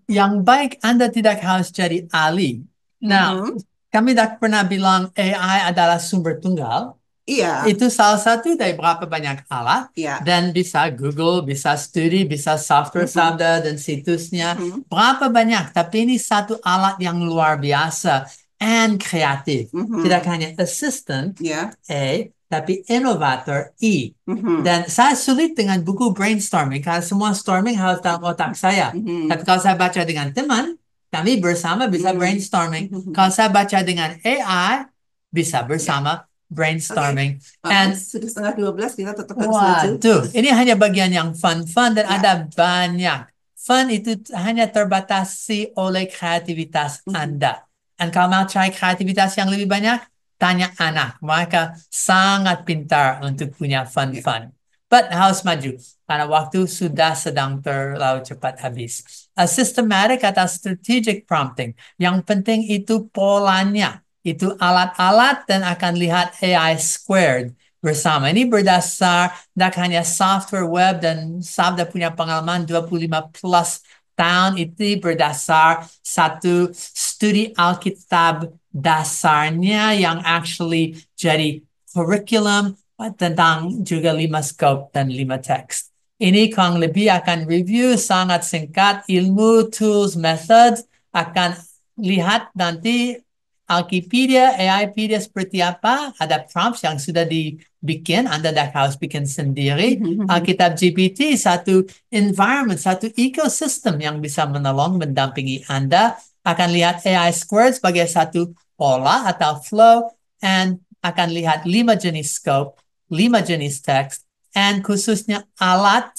Yang baik Anda tidak harus jadi ahli. Nah, kami tak pernah bilang AI adalah sumber tunggal. Iya, Itu salah satu dari berapa banyak alat. iya. Dan bisa Google, bisa studi, bisa software Sabda dan situsnya. Berapa banyak, tapi ini satu alat yang luar biasa. and kreatif. Mhm. Tidak hanya assistant, Ya. A, tapi inovator, E. Mhm. Dan saya sulit dengan buku brainstorming, karena semua storming harus dalam otak saya. Mhm. Tapi kalau saya baca dengan teman, kami bersama bisa brainstorming. Kalau saya baca dengan AI, bisa bersama brainstorming. And Sudah setengah 12, kita tetap harus maju. waduh, ini hanya bagian yang fun-fun dan Ya. ada banyak. Fun itu hanya terbatasi oleh kreativitas Anda. Dan kalau mau cari kreativitas yang lebih banyak, tanya anak. Mereka sangat pintar untuk punya fun-fun. But harus maju, karena waktu sudah sedang terlalu cepat habis. Systematic atau strategic prompting. Yang penting itu polanya. Itu alat-alat dan akan lihat AI squared bersama. Ini berdasar tidak hanya software web dan Sabda punya pengalaman 25 plus tahun, itu berdasar satu studi Alkitab dasarnya yang actually jadi curriculum tentang juga 5 scope dan 5 teks. Ini kurang lebih akan review sangat singkat ilmu, tools, methods, akan lihat nanti Alkipedia, AIpedia seperti apa, ada prompts yang sudah dibikin, Anda tidak harus bikin sendiri. Alkitab GPT, satu environment, satu ecosystem yang bisa menolong mendampingi Anda. Akan lihat AI Squared sebagai satu pola atau flow, and akan lihat 5 jenis scope, 5 jenis teks, and khususnya alat,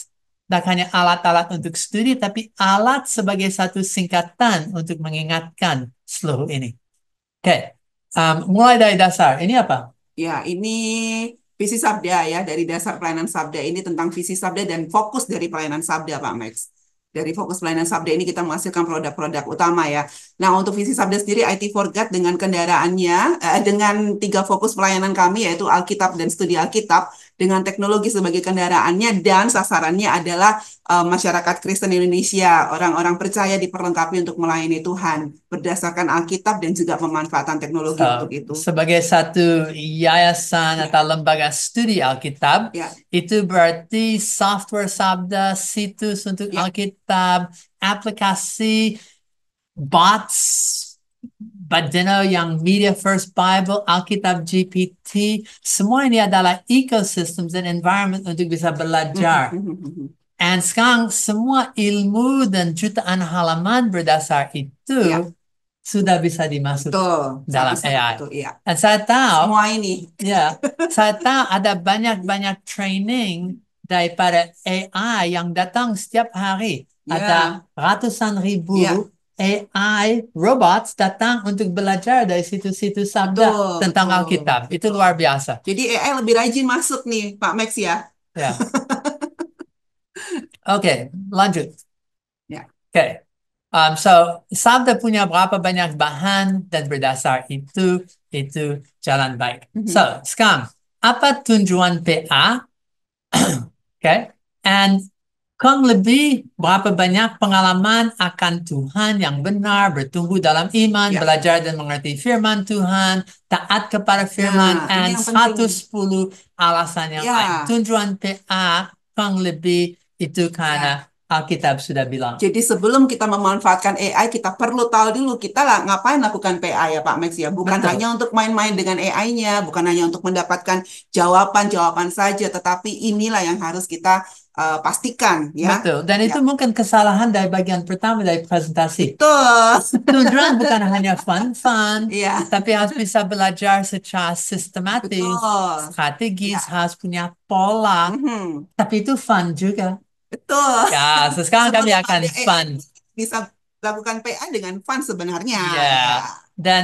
tidak hanya alat-alat untuk studi, tapi alat sebagai satu singkatan untuk mengingatkan seluruh ini. Oke, mulai dari dasar. Ini apa? Ya, ini visi Sabda ya, dari dasar pelayanan Sabda ini tentang visi Sabda dan fokus dari pelayanan Sabda, Pak Max. Dari fokus pelayanan Sabda ini kita menghasilkan produk-produk utama ya. Nah, untuk visi Sabda sendiri, IT for God dengan kendaraannya, dengan 3 fokus pelayanan kami, yaitu Alkitab dan studi Alkitab, dengan teknologi sebagai kendaraannya, dan sasarannya adalah masyarakat Kristen Indonesia, orang-orang percaya diperlengkapi untuk melayani Tuhan, berdasarkan Alkitab dan juga pemanfaatan teknologi untuk itu. Sebagai satu yayasan atau lembaga studi Alkitab, Ya. itu berarti software Sabda, situs untuk Ya. Alkitab, aplikasi, bots, Badeno yang Media First Bible, Alkitab GPT, semua ini adalah ecosystems dan environment untuk bisa belajar. And sekarang semua ilmu dan jutaan halaman berdasar itu Ya. sudah bisa dimasuk Betul, dalam sangat-sangat AI. betul, iya. Dan saya tahu, Semua ini. ya, saya tahu ada banyak training daripada AI yang datang setiap hari. Ya. Ada ratusan ribu Ya. AI robots datang untuk belajar dari situs-situs Sabda Betul, tentang betul, Alkitab. Itu betul. luar biasa. Jadi AI lebih rajin masuk nih, Pak Max ya. Ya. Oke, lanjut. Ya. Oke. So, Sabda punya berapa banyak bahan dan berdasar itu jalan baik. So, sekarang, apa tujuan PA? Okay. And kurang lebih berapa banyak pengalaman akan Tuhan yang benar, bertumbuh dalam iman, Ya. belajar dan mengerti firman Tuhan, taat kepada firman, Nah, ini and yang penting. 110 alasan yang Ya. lain. Tujuan PA kurang lebih itu karena Alkitab sudah bilang. Jadi sebelum kita memanfaatkan AI, kita perlu tahu dulu kita lah ngapain lakukan PA ya Pak Max ya. Bukan Betul. hanya untuk main-main dengan AI-nya, bukan hanya untuk mendapatkan jawaban-jawaban saja, tetapi inilah yang harus kita pastikan ya. Betul. Dan itu Ya. mungkin kesalahan dari bagian pertama dari presentasi. Betul. Tujuan bukan hanya fun-fun, Iya. tapi harus bisa belajar secara sistematis, Betul. strategis, Ya. harus punya pola. Mhm. Tapi itu fun juga. Betul. Ya, sekarang kami Sebelum akan ada AI, fun. bisa lakukan PA dengan fun sebenarnya. Ya. Ya. Dan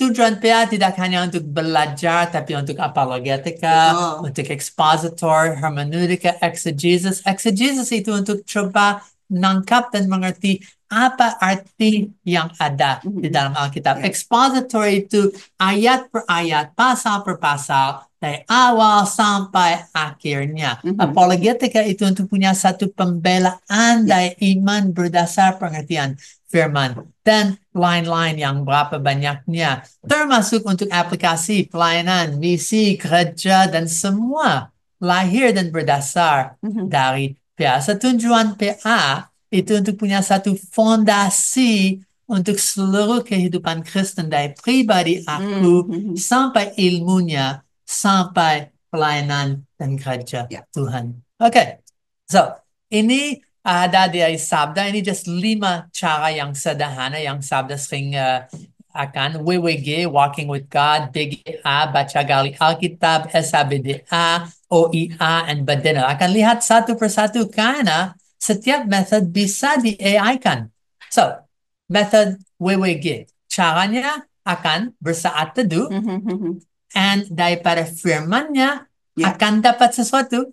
tujuan PA tidak hanya untuk belajar, tapi untuk apologetika, Betul. untuk expositor, hermeneutika, exegesis. Exegesis itu untuk coba menangkap dan mengerti apa arti yang ada di dalam Alkitab. Ya. Expositor itu ayat per ayat, pasal per pasal, dari awal sampai akhirnya. Apologetika itu untuk punya satu pembelaan dari iman berdasar pengertian firman dan lain-lain yang berapa banyaknya, termasuk untuk aplikasi pelayanan, misi, gereja, dan semua lahir dan berdasar dari PA. Tujuan PA itu untuk punya satu fondasi untuk seluruh kehidupan Kristen dari pribadi aku sampai ilmunya, sampai pelayanan dan kerja Ya. Tuhan. Oke, so ini ada dari sabda, ini just 5 cara yang sederhana yang sabda sering akan WWG, Walking with God, BGA, baca gali Alkitab, SABDA, OIA, and Badena. Akan lihat satu persatu karena setiap method bisa di AI kan. So, method WWG, caranya akan bersaat teduh, and daripada firmannya akan dapat sesuatu,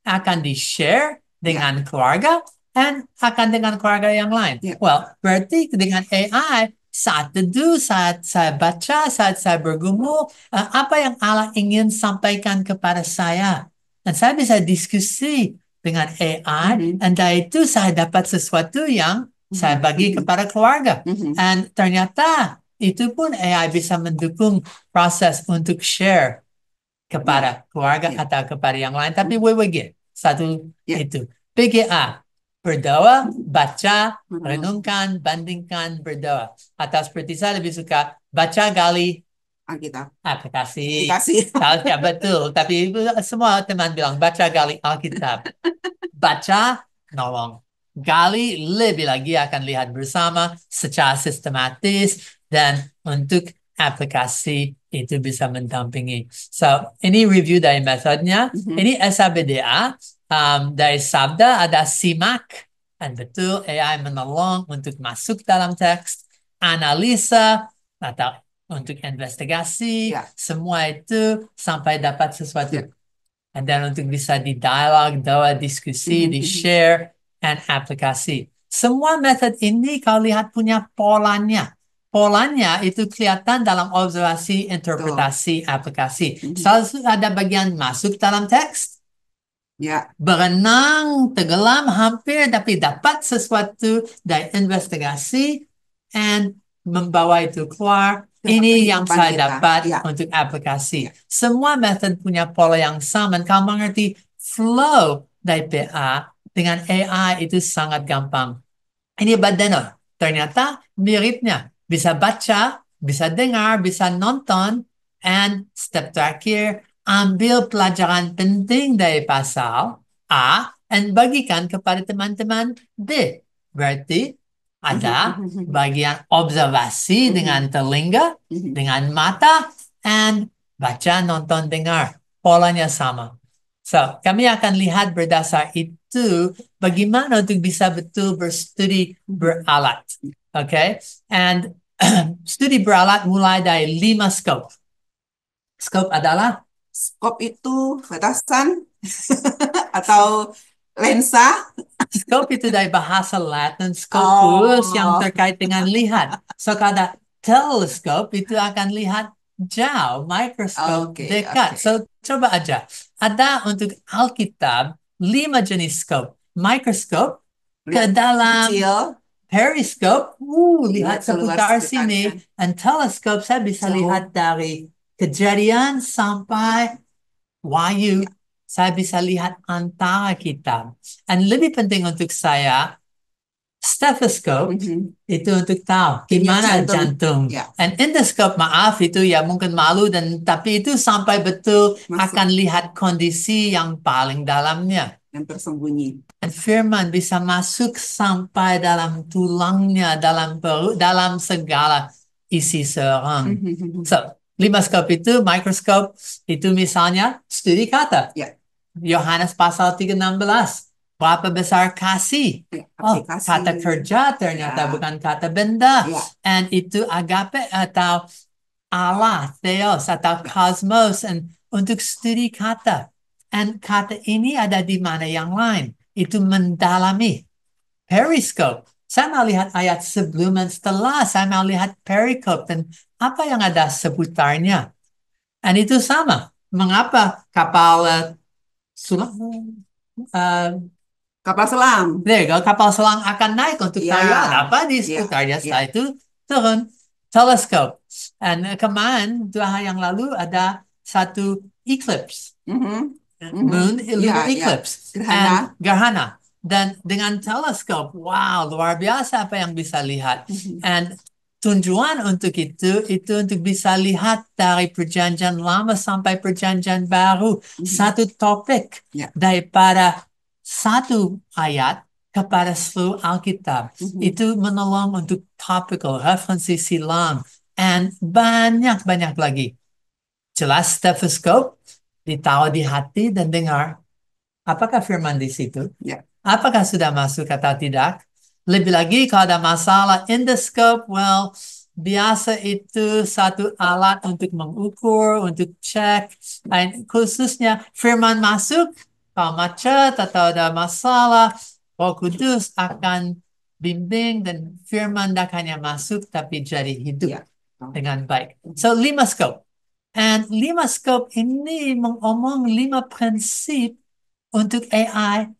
akan di-share dengan keluarga, and akan dengan keluarga yang lain. Well, berarti dengan AI, saat teduh, saat saya baca, saat saya bergumul, apa yang Allah ingin sampaikan kepada saya. Dan saya bisa diskusi dengan AI, dan dari itu saya dapat sesuatu yang saya bagi kepada keluarga. Dan ternyata itu pun AI bisa mendukung proses untuk share kepada keluarga atau kepada yang lain. Tapi WWG, satu itu. PGA, berdoa, baca, renungkan, bandingkan, berdoa. Atau seperti saya lebih suka baca gali Alkitab. aplikasi. Ya, betul. Tapi semua teman bilang baca gali Alkitab. Baca, nolong. Gali lebih lagi akan lihat bersama secara sistematis dan untuk aplikasi itu bisa mendampingi. So, ini review dari metodenya. Ini SABDA. Dari sabda ada simak. Dan betul AI menolong untuk masuk dalam teks. Analisa atau untuk investigasi. Semua itu sampai dapat sesuatu. And then untuk bisa di dialog, doa, diskusi, di share, and aplikasi. Semua metode ini kalau lihat punya polanya. Polanya itu kelihatan dalam observasi, interpretasi, aplikasi. Selalu ada bagian masuk dalam teks, berenang, tenggelam, hampir, tapi dapat sesuatu dari investigasi, and membawa itu keluar. Ini yang saya dapat untuk aplikasi. Semua metode punya pola yang sama. Kalau mengerti flow dari PA dengan AI itu sangat gampang. Ini Badena. Ternyata miripnya. Bisa baca, bisa dengar, bisa nonton. And step terakhir, ambil pelajaran penting dari pasal A dan bagikan kepada teman-teman B. Berarti ada bagian observasi dengan telinga, dengan mata, and baca, nonton, dengar. Polanya sama. So, kami akan lihat berdasar itu bagaimana untuk bisa betul berstudi beralat. Okay? And studi beralat mulai dari 5 scope. Scope adalah? Scope itu batasan atau lensa. Scope itu dari bahasa Latin, scopus yang terkait dengan lihat. So, kalau teleskop itu akan lihat jauh, mikroskop dekat. So, coba aja. Ada untuk Alkitab 5 jenis scope. Mikroskop ke dalam periskop, lihat seputar sini. Dan teleskop saya bisa lihat dari Kejadian sampai Wahyu. Saya bisa lihat antara kita. Dan lebih penting untuk saya, stethoscope itu untuk tahu gimana jantung. And endoscope, maaf, itu ya mungkin malu tapi itu sampai betul akan lihat kondisi yang paling dalamnya. Yang tersembunyi. Dan firman bisa masuk sampai dalam tulangnya, dalam perut, dalam segala isi seorang. So, 5 scope itu, mikroskop itu misalnya studi kata. Yohanes pasal 3:16. Berapa besar kasih? Kata kerja ternyata bukan kata benda. And itu agape atau Allah, Theos atau kosmos. And untuk studi kata. And kata ini ada di mana yang lain. Itu mendalami. Periskop. Saya mau lihat ayat sebelum dan setelah. Saya mau lihat perikop. Dan apa yang ada seputarnya. Dan itu sama. Mengapa kapal kapal selam. There you go. Kapal selam akan naik untuk tahu apa di sekitarnya. Setelah itu turun teleskop. Dan kemarin 2 hari yang lalu ada satu eclipse. Moon lunar eclipse. Gerhana. Gerhana. Dan dengan teleskop, wow, luar biasa apa yang bisa lihat. And tujuan untuk itu untuk bisa lihat dari perjanjian lama sampai perjanjian baru. Satu topik Ya. daripada satu ayat kepada seluruh Alkitab. Itu menolong untuk topical, referensi silang, and banyak-banyak lagi. Jelas stetoskop ditaruh di hati dan dengar. Apakah firman di situ? Ya. Apakah sudah masuk atau tidak? Lebih lagi kalau ada masalah endoscope, well, biasa itu satu alat untuk mengukur, untuk cek. Dan khususnya firman masuk, kalau macet atau ada masalah, Roh Kudus akan bimbing dan firman hanya masuk tapi jadi hidup Ya. dengan baik. So, 5 scope. And 5 scope ini mengomong 5 prinsip untuk AI.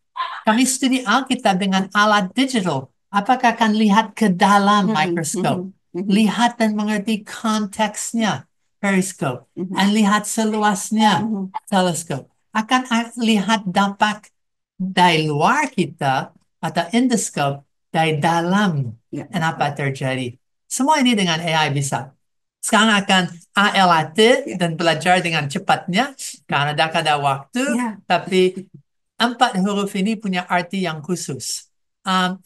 Kami studi Alkitab dengan alat digital. Apakah akan lihat ke dalam mikroskop? Lihat dan mengerti konteksnya, periskop. Dan lihat seluasnya, teleskop. Akan lihat dampak dari luar kita atau endoskop dari dalam. Ya. Dan apa terjadi. Semua ini dengan AI bisa. Sekarang akan ALAT dan belajar dengan cepatnya karena ada waktu, tapi 4 huruf ini punya arti yang khusus.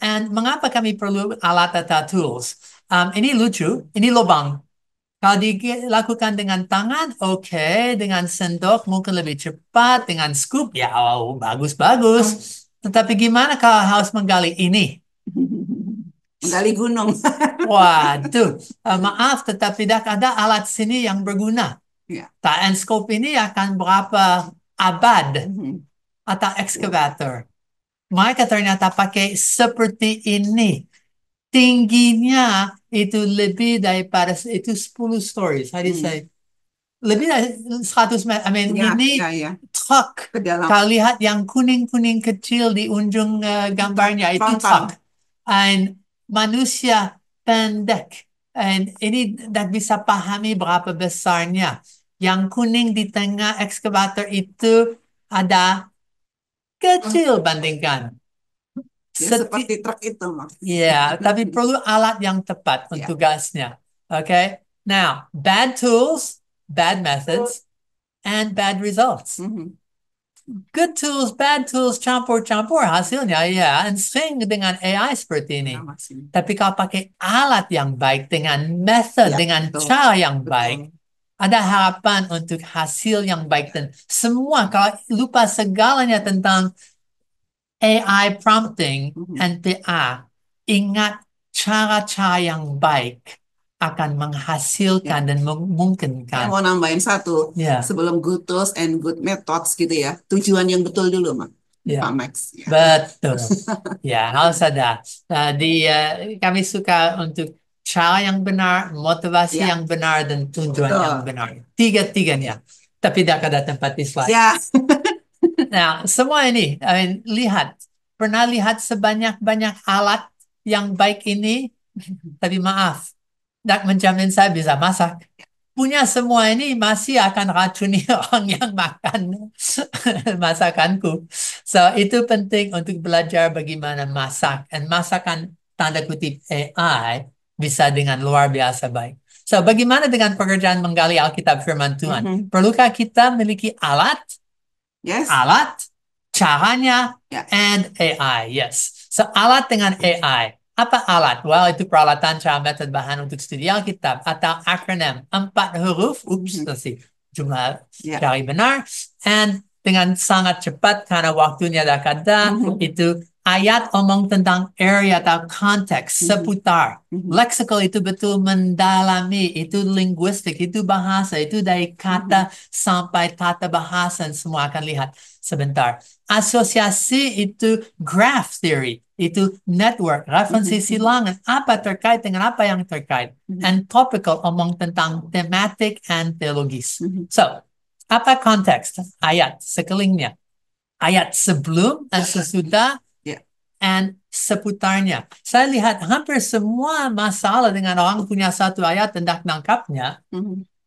And mengapa kami perlu alat atau tools? Ini lucu, ini lubang. Kalau dilakukan dengan tangan, oke. Dengan sendok mungkin lebih cepat. Dengan scoop, ya bagus-bagus. Tetapi gimana kalau harus menggali ini? Menggali gunung. Waduh, maaf, tetapi tidak ada alat sini yang berguna. Ya. And scope ini akan berapa abad atau excavator. Mereka ternyata pakai seperti ini. Tingginya itu lebih daripada itu 10 stories. How do you say? Lebih dari 100 meter. I mean, ini truk. Kalau lihat yang kuning-kuning kecil di ujung gambarnya, itu truk. And manusia pendek. And ini tidak bisa pahami berapa besarnya. Yang kuning di tengah ekskavator itu ada kecil bandingkan. Seperti truk itu, Mas. Ya, tapi perlu alat yang tepat untuk tugasnya. Okay? Now, bad tools, bad methods, and bad results. Good tools, bad tools, campur-campur hasilnya, ya. And sering dengan AI seperti ini. Tapi kalau pakai alat yang baik, dengan method, dengan cara yang baik, ada harapan untuk hasil yang baik. Dan semua, kalau lupa segalanya tentang AI prompting, NPA, ingat cara-cara yang baik akan menghasilkan dan memungkinkan. Saya mau nambahin satu, sebelum good tools and good methods gitu ya, tujuan yang betul dulu, Pak Max. Betul. Harus ada. Kami suka untuk cara yang benar, motivasi yang benar, dan tujuan yang benar. Tiga-tiganya. Tapi tidak ada tempat di slide. Nah, semua ini, pernah lihat sebanyak-banyak alat yang baik ini, tapi maaf, tidak menjamin saya bisa masak. Punya semua ini masih akan racuni orang yang makan masakanku. So, itu penting untuk belajar bagaimana masak. Dan masakan tanda kutip AI bisa dengan luar biasa baik. So, bagaimana dengan pekerjaan menggali Alkitab firman Tuhan? Perlukah kita memiliki alat? Alat, caranya, and AI. Yes. So, alat dengan AI. Apa alat? Well, itu peralatan, cara, metode, bahan untuk studi Alkitab atau akronim 4 huruf. Jumlah cari benar. And dengan sangat cepat karena waktunya dah ada, itu ayat omong tentang area atau konteks, seputar. Leksikal itu betul mendalami, itu linguistik, itu bahasa, itu dari kata sampai tata bahasa, semua akan lihat sebentar. Asosiasi itu graph theory, itu network, referensi silangan, apa terkait dengan apa yang terkait. And topical, omong tentang thematic and teologis. So, apa konteks ayat sekelilingnya? Ayat sebelum dan sesudah and seputarnya. Saya lihat hampir semua masalah dengan orang punya satu ayat dan tidak nangkapnya.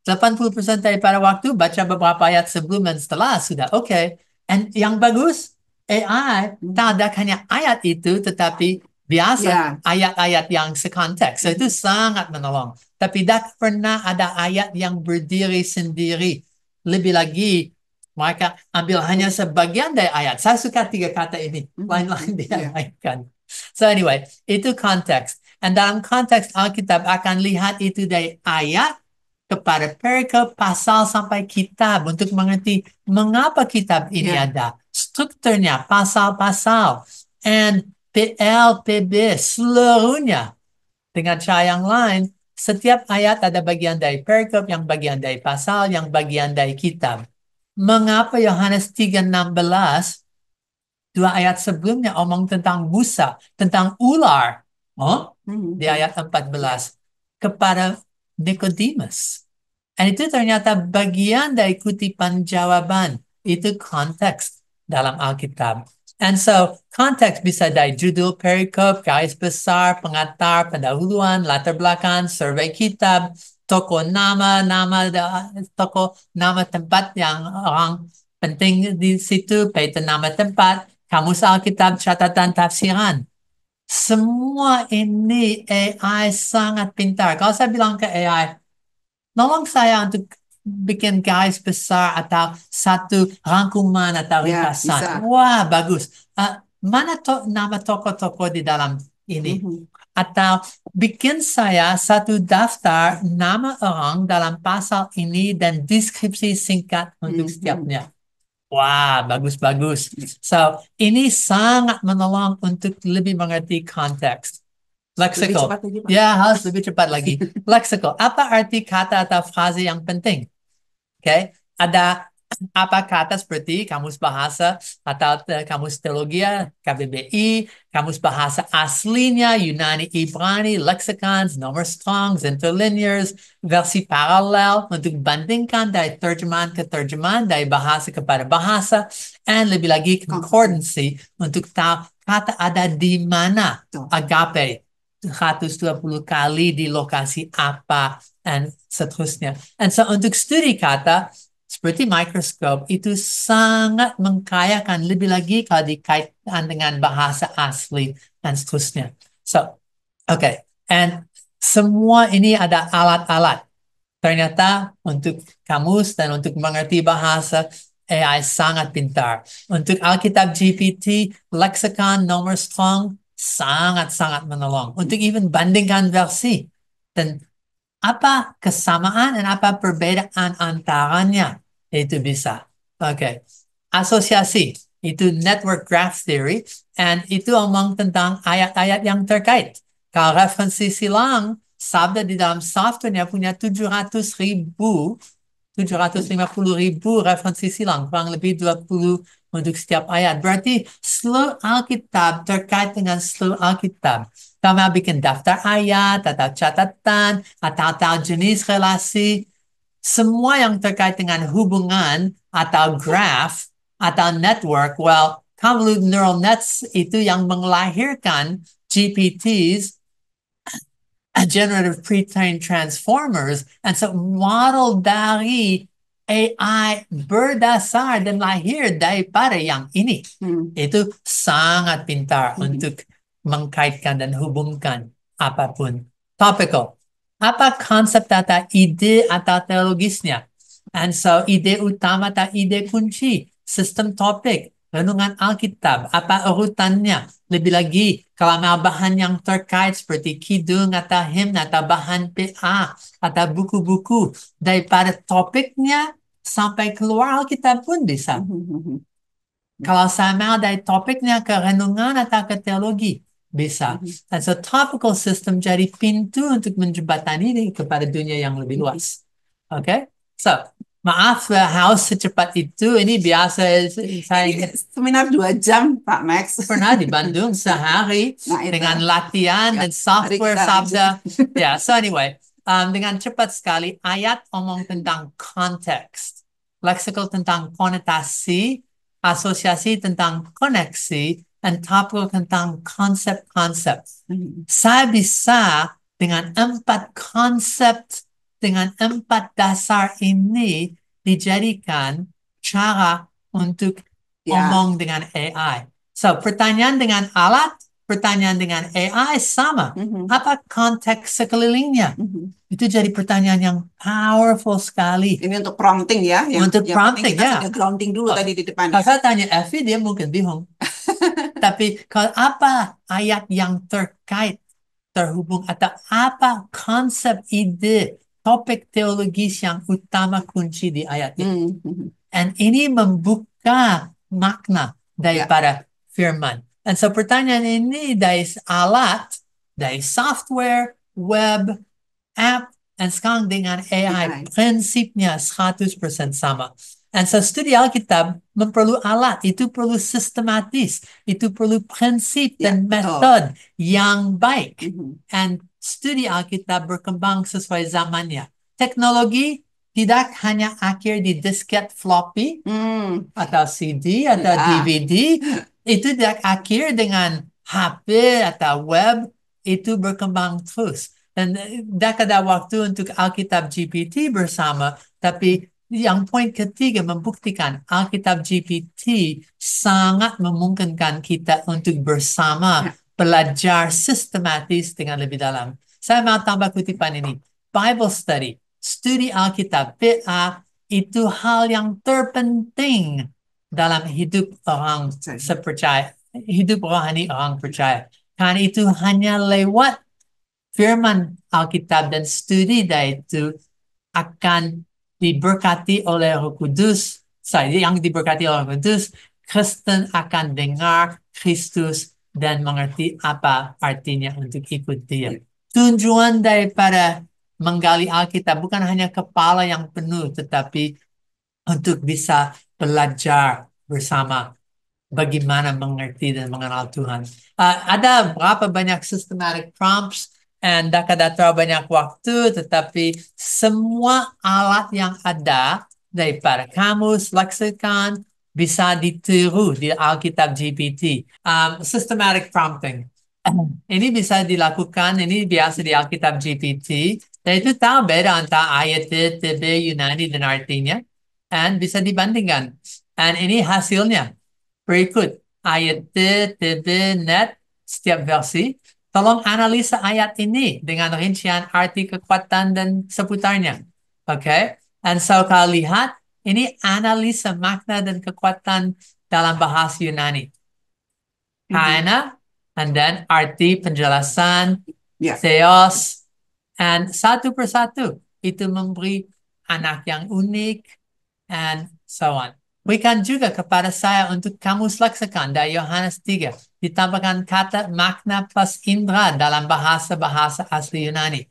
80% daripada waktu baca beberapa ayat sebelum dan setelah sudah oke. And yang bagus, AI tak ada hanya ayat itu, tetapi biasa Ya. ayat-ayat yang sekonteks. So, itu sangat menolong. Tapi tak pernah ada ayat yang berdiri sendiri. Lebih lagi, mereka ambil hanya sebagian dari ayat. Saya suka 3 kata ini. Lain-lain Ya. diabaikan. So anyway, itu konteks. Dan dalam konteks Alkitab akan lihat itu dari ayat kepada perikop, pasal sampai kitab untuk mengerti mengapa kitab ini Ya. ada. Strukturnya, pasal-pasal, and PL, PB, seluruhnya. Dengan cara yang lain, setiap ayat ada bagian dari perikop, yang bagian dari pasal, yang bagian dari kitab. Mengapa Yohanes 3:16, 2 ayat sebelumnya omong tentang busa, tentang ular, di ayat 14, kepada Nikodemus. Dan itu ternyata bagian dari kutipan jawaban. Itu konteks dalam Alkitab. And so, konteks bisa dari judul perikop, garis besar, pengantar, pendahuluan, latar belakang, survei kitab, toko nama, toko nama tempat yang orang penting di situ, peta nama tempat, kamus Alkitab, catatan tafsiran. Semua ini AI sangat pintar. Kalau saya bilang ke AI, nolong saya untuk bikin garis besar atau satu rangkuman atau Ya, ringkasan. bisa. Wah, bagus. Mana nama tokoh-tokoh di dalam ini? Atau bikin saya satu daftar nama orang dalam pasal ini dan deskripsi singkat untuk setiapnya. Wah, bagus-bagus. So, ini sangat menolong untuk lebih mengerti konteks. Lebih Lexical. cepat lagi, Pak. Ya, harus lebih cepat lagi. Lexical. Apa arti kata atau frase yang penting? Oke, ada apa kata seperti kamus bahasa atau kamus teologi KBBI, kamus bahasa aslinya Yunani Ibrani, lexicons, nomor Strongs, interlinears, versi paralel untuk bandingkan dari terjemahan ke terjemahan, dari bahasa kepada bahasa, dan lebih lagi concordancy untuk tahu kata ada di mana. Agape 120 kali di lokasi apa dan seterusnya. Dan so untuk studi kata seperti mikroskop itu sangat mengkayakan, lebih lagi kalau dikaitkan dengan bahasa asli dan seterusnya. So, okay. And semua ini ada alat-alat. Ternyata untuk kamus dan untuk mengerti bahasa, AI sangat pintar. Untuk Alkitab GPT, lexicon, nomor strong, sangat-sangat menolong. Untuk even bandingkan versi. Dan apa kesamaan dan apa perbedaan antaranya, itu bisa. Oke. Asosiasi, itu network graph theory, and itu omong tentang ayat-ayat yang terkait. Kalau referensi silang, sabda di dalam software-nya punya 750 ribu referensi silang, kurang lebih 20 untuk setiap ayat. Berarti seluruh Alkitab terkait dengan seluruh Alkitab. Kami bikin daftar ayat, atau catatan, atau jenis relasi, semua yang terkait dengan hubungan, atau graph, atau network. Well, convoluted neural nets itu yang melahirkan GPTs, generative pre-trained transformers, and so model dari AI berdasar dan lahir daripada yang ini. Itu sangat pintar untuk mengkaitkan dan hubungkan apapun. Topical. Apa konsep atau ide atau teologisnya? And so ide utama atau ide kunci, sistem topik, renungan Alkitab, apa urutannya? Lebih lagi, kalau mau bahan yang terkait seperti kidung atau himn atau bahan PA atau buku-buku, daripada topiknya sampai keluar Alkitab pun bisa. Kalau saya mau dari topiknya ke renungan atau ke teologi, bisa. Dan so topical system jadi pintu untuk menjembatani ini kepada dunia yang lebih luas. Oke? So, maaf harus secepat itu. Ini biasa saya Seminar 2 jam, Pak Max. pernah di Bandung sehari dengan latihan dan software sabda. Ya, so anyway, dengan cepat sekali ayat omong tentang konteks, lexical tentang konotasi, asosiasi tentang koneksi, dan topical tentang konsep-konsep. Saya bisa dengan 4 konsep, dengan 4 dasar ini dijadikan cara untuk Ya. omong dengan AI. So, pertanyaan dengan alat, pertanyaan dengan AI sama. Mhm. Apa konteks sekelilingnya? Mhm. Itu jadi pertanyaan yang powerful sekali. Ini untuk prompting ya, Untuk yang penting prompting, kita ya. sudah grounding dulu Oh, tadi di depan kalau ya. saya tanya Effie, dia mungkin bingung. Tapi kalau apa ayat yang terkait, terhubung, atau apa konsep, ide, topik teologis yang utama kunci di ayat ini. Mhm. Dan ini membuka makna Ya. daripada firman. Dan so pertanyaan ini dari alat, dari software, web, app, dan sekarang dengan AI, AI. prinsipnya 100% sama. Dan so studi Alkitab perlu alat, itu perlu sistematis, itu perlu prinsip Ya, dan betul. metode yang baik. Mhm. Dan studi Alkitab berkembang sesuai zamannya. Teknologi tidak hanya akhir di disket floppy Hmm. atau CD atau Ya. DVD, itu tidak akhir dengan HP atau web, itu berkembang terus. Dan tidak ada waktu untuk Alkitab GPT bersama, tapi yang poin ketiga membuktikan Alkitab GPT sangat memungkinkan kita untuk bersama belajar sistematis dengan lebih dalam. Saya mau tambah kutipan ini. Bible study, studi Alkitab, PA, itu hal yang terpenting dalam hidup orang sepercaya, hidup rohani orang percaya. Karena itu hanya lewat firman Alkitab dan studi dari itu akan diberkati oleh Roh Kudus. Yang diberkati oleh Roh Kudus, Kristen akan dengar Kristus dan mengerti apa artinya untuk ikut Dia. Tujuan daripada menggali Alkitab bukan hanya kepala yang penuh, tetapi untuk bisa belajar bersama bagaimana mengerti dan mengenal Tuhan. Ada berapa banyak systematic prompts dan tidak terlalu banyak waktu, tetapi semua alat yang ada daripada kamus, leksikon, bisa ditiru di Alkitab GPT. Systematic prompting. Ini bisa dilakukan, ini biasa di Alkitab GPT, dan itu tahu beda antara ayat TB Yunani dan artinya, dan bisa dibandingkan. Dan ini hasilnya. Berikut ayat TB net setiap versi. Tolong analisa ayat ini dengan rincian arti kekuatan dan seputarnya. Oke? Dan so kalau lihat, ini analisa makna dan kekuatan dalam bahasa Yunani. Karena, and then arti penjelasan, Ya. theos, and satu persatu itu memberi anak yang unik, and so on. Berikan juga kepada saya untuk kamus leksikon dari Yohanes 3. Ditambahkan kata makna plus indra dalam bahasa-bahasa asli Yunani.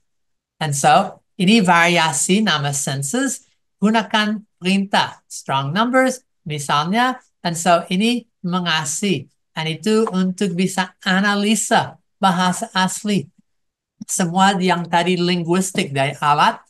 And so, ini variasi nama senses, gunakan perintah strong numbers, misalnya. And so, ini mengasih. Dan itu untuk bisa analisa bahasa asli. Semua yang tadi linguistik dari alat,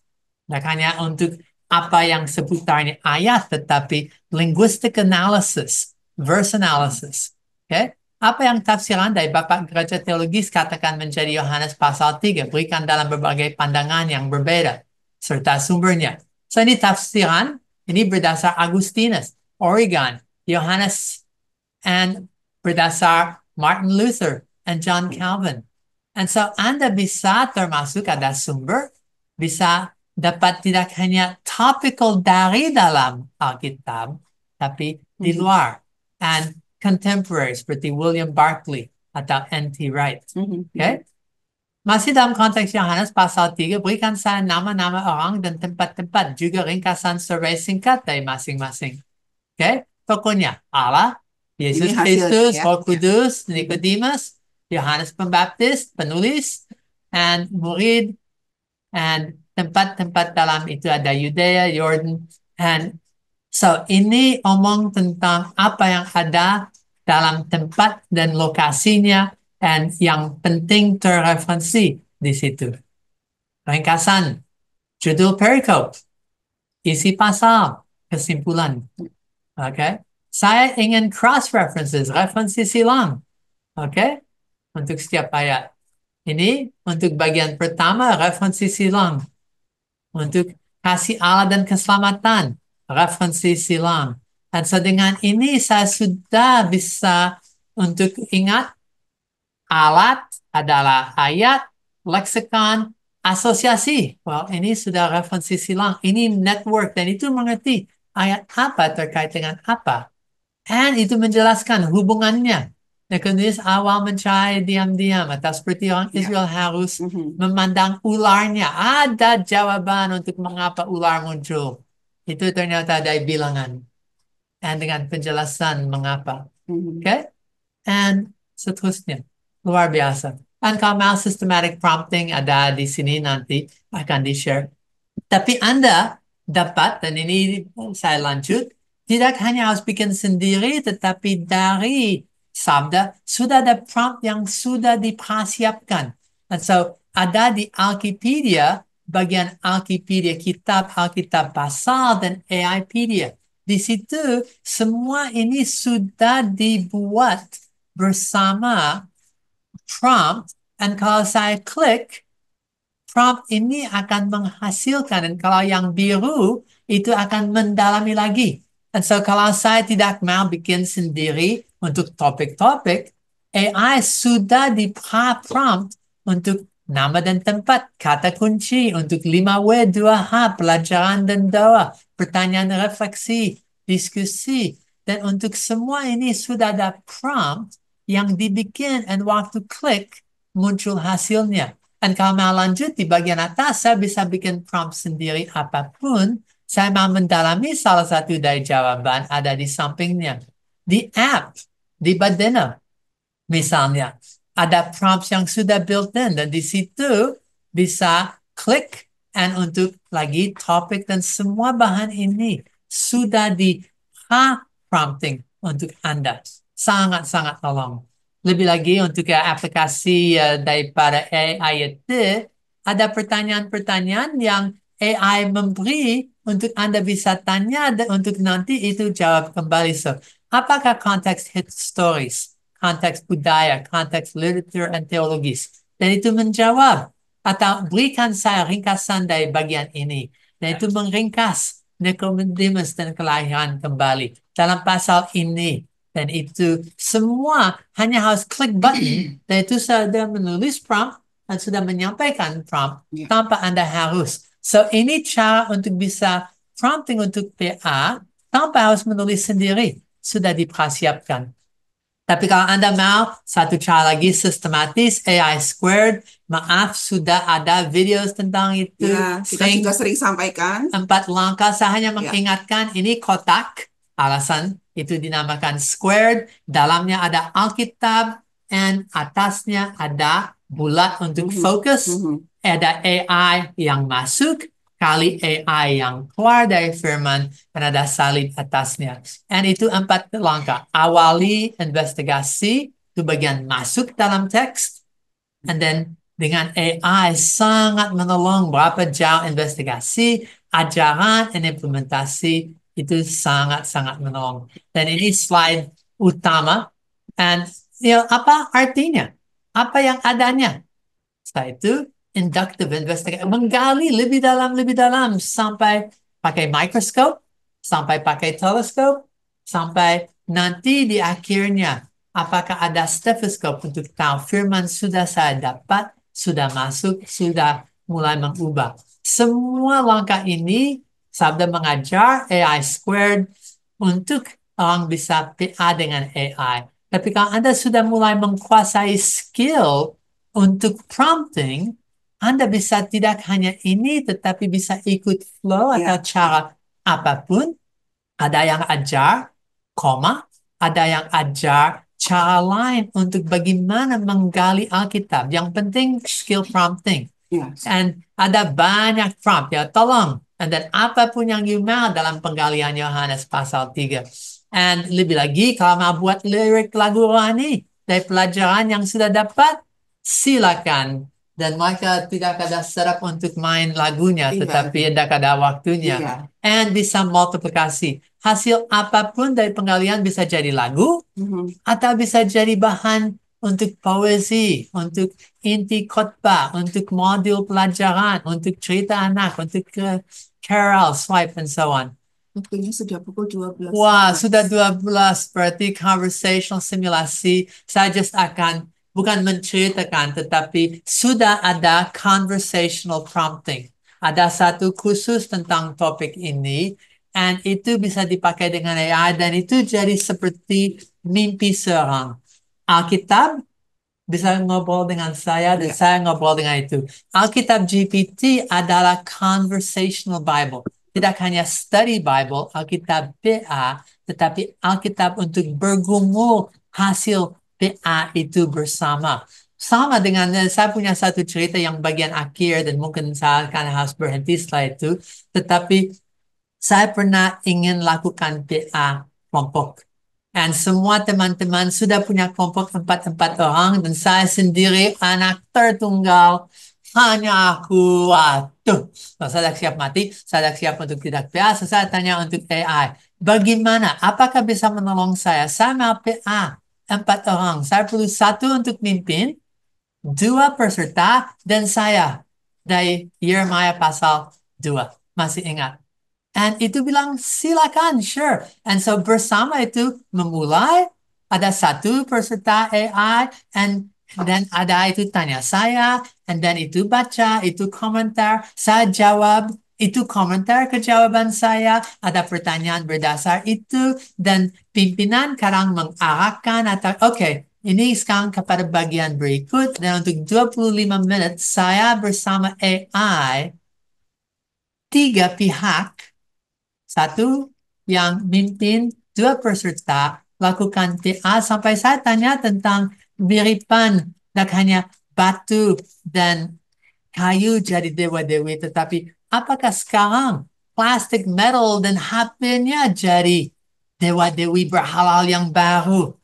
bukan hanya untuk apa yang seputarnya ayat, tetapi linguistic analysis, verse analysis. Okay? Apa yang tafsiran dari Bapak Gereja Teologis katakan menjadi Yohanes pasal 3, berikan dalam berbagai pandangan yang berbeda, serta sumbernya. So ini tafsiran, ini berdasar Agustinus, Origen, Yohanes, and berdasar Martin Luther and John Calvin. And so Anda bisa termasuk ada sumber, bisa dapat tidak hanya topical dari dalam Alkitab, tapi di luar. And contemporary seperti William Barclay atau N.T. Wright. Okay? Masih dalam konteks Yohanes pasal 3, berikan saya nama-nama orang dan tempat-tempat, juga ringkasan survei singkat dari masing-masing. Okay? Tokohnya Allah, Yesus Ini hasilnya Kristus, ya. Roh Kudus, Nikodemus, Yohanes Pembaptis, penulis, and murid, and tempat-tempat dalam itu ada Yudea, Yordan, and so ini omong tentang apa yang ada dalam tempat dan lokasinya, dan yang penting terreferensi di situ. Ringkasan, judul perikop, isi pasal, kesimpulan. Oke, saya ingin cross references, referensi silang. Oke, untuk setiap ayat. Ini untuk bagian pertama, referensi silang. Untuk kasih Allah dan keselamatan, referensi silang. Dan so dengan ini saya sudah bisa untuk ingat alat adalah ayat, leksikon, asosiasi. Well, ini sudah referensi silang. Ini network dan itu mengerti ayat apa terkait dengan apa. And itu menjelaskan hubungannya. Nikodemus awal mencari diam-diam atau seperti orang Israel harus memandang ularnya. Ada jawaban untuk mengapa ular muncul. Itu ternyata ada bilangan. And dengan penjelasan mengapa. Okay? And seterusnya. Luar biasa. Dan kalau mau systematic prompting ada di sini nanti akan di-share. Tapi Anda dapat, dan ini saya lanjut, tidak hanya harus bikin sendiri, tetapi dari sabda, sudah ada prompt yang sudah dipersiapkan. Dan so, ada di Alkipedia, bagian Alkipedia, kitab Alkitab Basal dan AIpedia. Di situ, semua ini sudah dibuat bersama prompt, dan kalau saya klik, prompt ini akan menghasilkan, dan kalau yang biru itu akan mendalami lagi. Dan so kalau saya tidak mau bikin sendiri untuk topik-topik, AI sudah prompt untuk nama dan tempat, kata kunci untuk 5W 2H, pelajaran dan doa, pertanyaan refleksi, diskusi, dan untuk semua ini sudah ada prompt yang dibikin, dan waktu klik muncul hasilnya. Dan kalau mau lanjut di bagian atas, saya bisa bikin prompt sendiri apapun. Saya mau mendalami salah satu dari jawaban ada di sampingnya. Di app, di Badena, misalnya, ada prompts yang sudah built-in. Dan di situ bisa klik and untuk lagi topik dan semua bahan ini sudah di prompting untuk Anda. Sangat-sangat tolong. Lebih lagi untuk aplikasi daripada AI itu, ada pertanyaan-pertanyaan yang AI memberi untuk Anda bisa tanya dan untuk nanti itu jawab kembali. So, apakah konteks hit stories, konteks budaya, konteks literatur dan teologis? Dan itu menjawab. Atau berikan saya ringkasan dari bagian ini. Dan itu meringkas Nikodemus dan kelahiran kembali dalam pasal ini. Dan itu semua hanya harus klik button, dan itu sudah menulis prompt dan sudah menyampaikan prompt tanpa Anda harus. So ini cara untuk bisa prompting untuk PA tanpa harus menulis sendiri. Sudah dipersiapkan. Tapi kalau Anda mau satu cara lagi sistematis, AI squared, maaf sudah ada video tentang itu. Ya, kita juga sering sampaikan. 4 langkah, saya hanya mengingatkan ini kotak, alasan itu dinamakan squared, dalamnya ada Alkitab, dan atasnya ada bulat untuk fokus, ada AI yang masuk, kali AI yang keluar dari firman, dan ada salib atasnya. Dan itu 4 langkah. Awali investigasi, itu bagian masuk dalam teks, and then dengan AI sangat menolong berapa jauh investigasi, ajaran, dan implementasi itu sangat-sangat menolong. Dan ini slide utama. And apa artinya? Apa yang adanya? Setelah itu, inductive investigation, menggali lebih dalam sampai pakai mikroskop, sampai pakai teleskop, sampai nanti di akhirnya, apakah ada stetoskop untuk tahu firman sudah saya dapat, sudah masuk, sudah mulai mengubah. Semua langkah ini, sabda mengajar AI squared untuk orang bisa PA dengan AI. Tapi kalau Anda sudah mulai menguasai skill untuk prompting, Anda bisa tidak hanya ini, tetapi bisa ikut flow atau cara apapun. Ada yang ajar, koma, ada yang ajar cara lain untuk bagaimana menggali Alkitab. Yang penting skill prompting. And ada banyak prompt, ya tolong. Dan apapun yang you mau dalam penggalian Yohanes pasal 3. And lebih lagi, kalau mau buat lirik lagu rohani dari pelajaran yang sudah dapat, silakan. Dan mereka tidak ada setup untuk main lagunya, tetapi tidak ada waktunya. And bisa multiplikasi. Hasil apapun dari penggalian bisa jadi lagu, atau bisa jadi bahan untuk poesi, untuk inti khotbah, untuk modul pelajaran, untuk cerita anak, untuk carol, swipe, and so on. Waktunya sudah pukul 12. Wah, sudah 12 berarti conversational simulasi. Saya just akan bukan menceritakan, tetapi sudah ada conversational prompting. Ada satu khusus tentang topik ini, and itu bisa dipakai dengan AI, dan itu jadi seperti mimpi seorang. Alkitab bisa ngobrol dengan saya, dan Ya. saya ngobrol dengan itu. Alkitab GPT adalah conversational Bible. Tidak hanya study Bible, Alkitab PA, tetapi Alkitab untuk bergumul hasil PA itu bersama. Sama dengan saya punya satu cerita yang bagian akhir, dan mungkin saya akan harus berhenti setelah itu. Tetapi saya pernah ingin lakukan PA kelompok. Dan semua teman-teman sudah punya kelompok empat orang, dan saya sendiri anak tertunggal. Hanya aku, waduh. Nah, saya dah siap mati, saya dah siap untuk tidak PA. Saya tanya untuk AI, bagaimana? Apakah bisa menolong saya? Saya mau PA 4 orang. Saya perlu satu untuk mimpin, 2 peserta, dan saya dari Yeremia pasal 2. Masih ingat? And itu bilang silakan, sure. And so bersama itu memulai, ada satu peserta AI, and dan ada itu tanya saya, and then itu baca, itu komentar, saya jawab, itu komentar ke jawaban saya, ada pertanyaan berdasar itu, dan pimpinan kadang mengarahkan atau oke, ini sekarang kepada bagian berikut, dan untuk 25 menit saya bersama AI, 3 pihak, satu yang mimpin, 2 peserta, lakukan TA sampai saya tanya tentang miripan, dan hanya batu dan kayu jadi dewa-dewi, tetapi apakah sekarang plastik, metal, dan HP-nya jadi dewa-dewi berhalal yang baru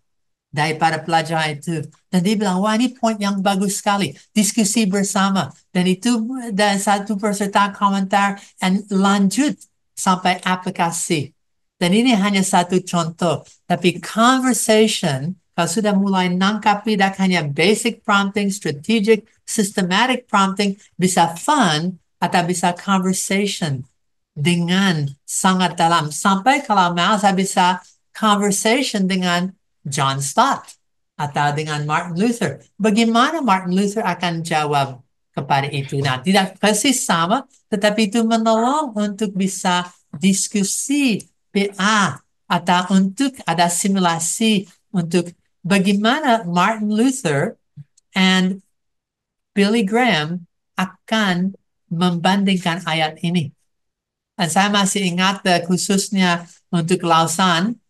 daripada pelajaran itu. Dan dia bilang, wah ini poin yang bagus sekali. Diskusi bersama. Dan itu, dan satu peserta komentar, dan lanjut sampai aplikasi. Dan ini hanya satu contoh. Tapi conversation, kalau sudah mulai nangkap, tidak hanya basic prompting, strategic, systematic prompting, bisa fun, atau bisa conversation dengan sangat dalam. Sampai kalau mau saya bisa conversation dengan John Stott atau dengan Martin Luther. Bagaimana Martin Luther akan jawab kepada itu? Nah, tidak persis sama, tetapi itu menolong untuk bisa diskusi PA, atau untuk ada simulasi untuk bagaimana Martin Luther and Billy Graham akan membandingkan ayat ini. Dan saya masih ingat khususnya untuk Lausan,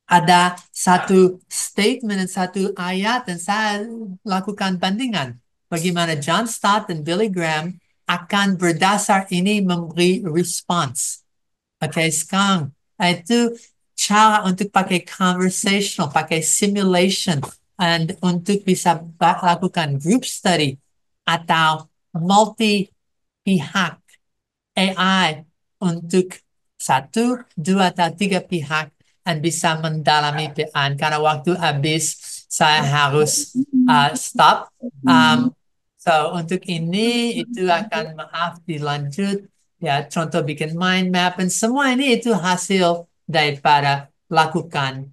ada satu statement, satu ayat, dan saya lakukan bandingan. Bagaimana John Stott dan Billy Graham akan berdasar ini memberi response. Oke, sekarang itu cara untuk pakai conversational, pakai simulation, and untuk bisa lakukan group study atau multi pihak AI untuk 1, 2, atau 3 pihak, dan bisa mendalami PA. Karena waktu habis, saya harus stop. So untuk ini itu akan maaf dilanjut ya, contoh bikin mind map, dan semua ini itu hasil daripada lakukan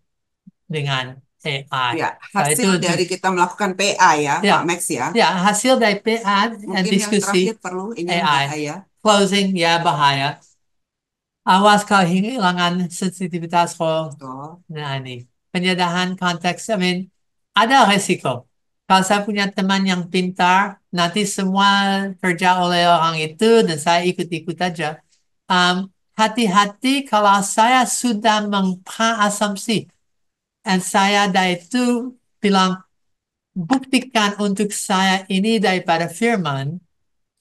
dengan AI. Ya, So itu hasil untuk dari kita melakukan PA ya, ya Pak Max ya. ya hasil dari PA dan Mungkin yang terakhir diskusi perlu ini Mbak AI. Aya. Closing ya bahaya. Awas kalau kehilangan sensitivitas kalau Betul. nah ini penyederhanaan konteks. Ada resiko. Kalau saya punya teman yang pintar, nanti semua kerja oleh orang itu, dan saya ikut-ikut aja. Hati-hati kalau saya sudah mengprasumsi, dan saya dari itu bilang, buktikan untuk saya ini daripada firman,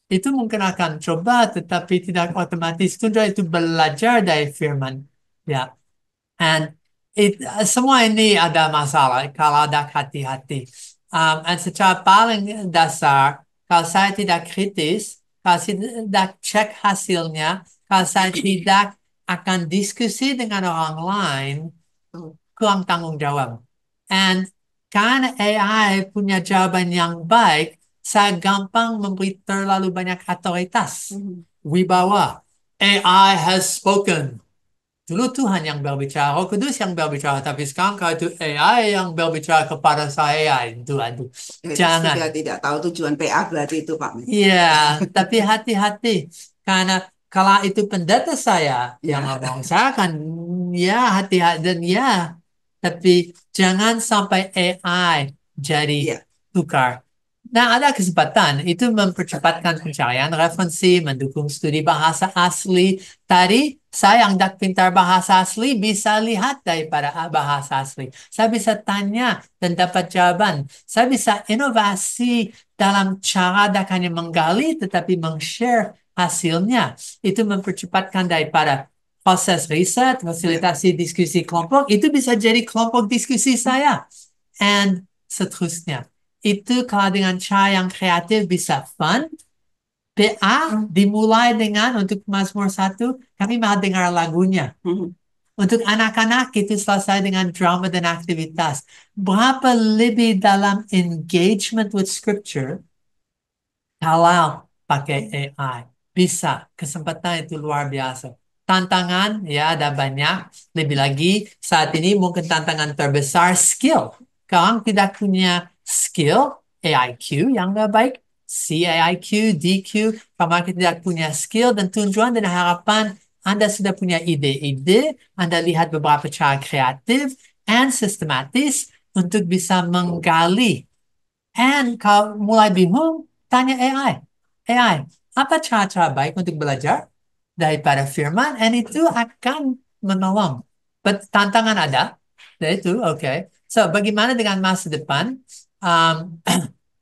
itu mungkin akan coba, tetapi tidak otomatis tunda itu belajar dari firman. Ya, and semua ini ada masalah kalau ada hati-hati. Dan secara paling dasar, kalau saya tidak kritis, kalau saya tidak cek hasilnya, kalau saya tidak akan diskusi dengan orang lain, kurang tanggung jawab. And karena AI punya jawaban yang baik, saya gampang memberi terlalu banyak otoritas. Wibawa, AI has spoken. Dulu Tuhan yang berbicara, Roh Kudus yang berbicara, tapi sekarang kalau itu AI yang berbicara kepada saya, itu aduh, Itu jangan. sudah tidak tahu tujuan PA berarti itu Pak Max. Iya, tapi hati-hati karena kalau itu pendeta saya yang Ya, ngomong, saya akan ya hati-hati dan ya, tapi jangan sampai AI jadi ya. tukar. Nah, ada kesempatan itu mempercepatkan pencarian referensi, mendukung studi bahasa asli. Tadi saya yang dak pintar bahasa asli bisa lihat daripada bahasa asli. Saya bisa tanya dan dapat jawaban. Saya bisa inovasi dalam cara dak hanya menggali tetapi meng-share hasilnya. Itu mempercepatkan daripada proses riset, Ya. fasilitasi diskusi kelompok. Itu bisa jadi kelompok diskusi saya. And seterusnya. Itu kalau dengan cara yang kreatif bisa fun. PA dimulai dengan untuk Mazmur 1, kami mau dengar lagunya. Mhm. Untuk anak-anak itu selesai dengan drama dan aktivitas. Berapa lebih dalam engagement with scripture kalau pakai AI? Bisa. Kesempatan itu luar biasa. Tantangan, ya ada banyak. Lebih lagi, saat ini mungkin tantangan terbesar skill. Kalau tidak punya skill, AIQ yang nggak baik, CAIQ, DQ, kalau tidak punya skill dan tujuan dan harapan, Anda sudah punya ide-ide, Anda lihat beberapa cara kreatif and sistematis untuk bisa menggali. And kalau mulai bingung, tanya AI. AI, apa cara-cara baik untuk belajar daripada firman? And itu akan menolong. But tantangan ada. Itu oke. So, bagaimana dengan masa depan? Um,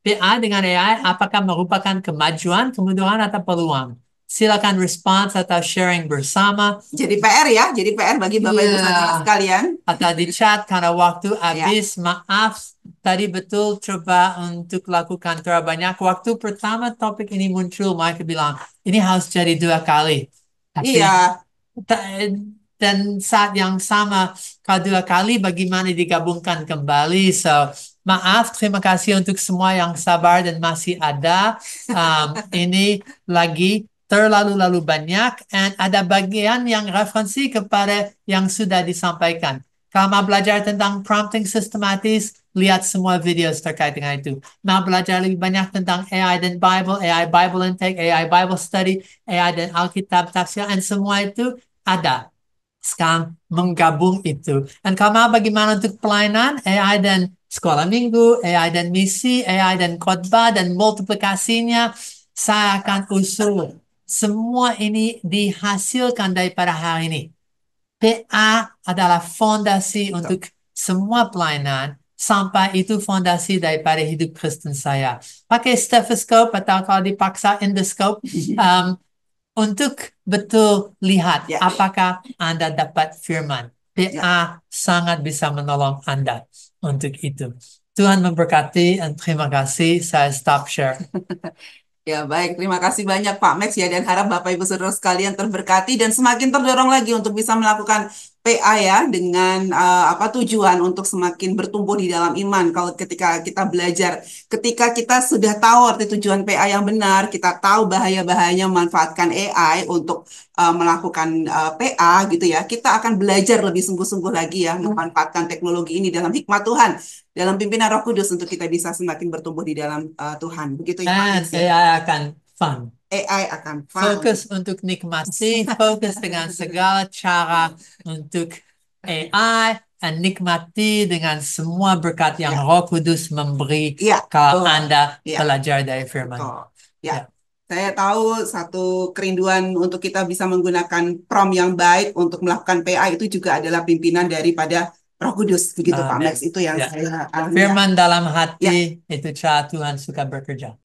PA dengan AI, apakah merupakan kemajuan, kemunduran, atau peluang? Silakan respons atau sharing bersama. Jadi PR ya, jadi PR bagi Bapak Ibu saudara Iya. sekalian. Atau di chat karena waktu Ya, habis. Maaf, tadi betul coba untuk lakukan terlalu banyak. Waktu pertama topik ini muncul, mereka bilang, ini harus jadi 2 kali. Tapi iya, ta- dan saat yang sama, kalau 2 kali bagaimana digabungkan kembali. So, maaf, terima kasih untuk semua yang sabar dan masih ada. Ini lagi terlalu banyak, dan ada bagian yang referensi kepada yang sudah disampaikan. Kalau mau belajar tentang prompting sistematis, lihat semua video terkait dengan itu. Mau belajar lebih banyak tentang AI dan Bible, AI Bible Intake, AI Bible Study, AI dan Alkitab Tafsir, dan semua itu ada. Sekarang menggabung itu. Dan kalau mau bagaimana untuk pelayanan, AI dan sekolah minggu, AI dan misi, AI dan khotbah, dan multiplikasinya, saya akan usul. Semua ini dihasilkan daripada hari ini. PA adalah fondasi untuk semua pelayanan, sampai itu fondasi daripada hidup Kristen saya. Pakai stethoscope atau kalau dipaksa endoscope, untuk betul lihat ya, apakah Anda dapat firman. ya. PA sangat bisa menolong Anda untuk itu. Tuhan memberkati, dan terima kasih. Saya stop share. Ya, baik. Terima kasih banyak Pak Max ya, dan harap Bapak Ibu Saudara sekalian terberkati dan semakin terdorong lagi untuk bisa melakukan PA ya, dengan apa tujuan untuk semakin bertumbuh di dalam iman. Kalau ketika kita belajar, ketika kita sudah tahu arti tujuan PA yang benar, kita tahu bahaya-bahayanya memanfaatkan AI untuk melakukan PA gitu ya, kita akan belajar lebih sungguh-sungguh lagi ya memanfaatkan teknologi ini dalam hikmat Tuhan, dalam pimpinan Roh Kudus untuk kita bisa semakin bertumbuh di dalam Tuhan. Begitu ya Pak Dan Max ya. AI akan fun. AI akan fun. Fokus untuk nikmati, fokus dengan segala cara untuk AI, dan nikmati dengan semua berkat yang Ya, Roh Kudus memberi iya, kalau betul. Anda Ya, belajar dari firman. betul. Ya, Ya. saya tahu satu kerinduan untuk kita bisa menggunakan prompt yang baik untuk melakukan PA itu juga adalah pimpinan daripada Roh Kudus, begitu Pak Amin. Max. Itu yang Ya. saya alami ya. Firman dalam Ya. hati itu cara Tuhan suka bekerja.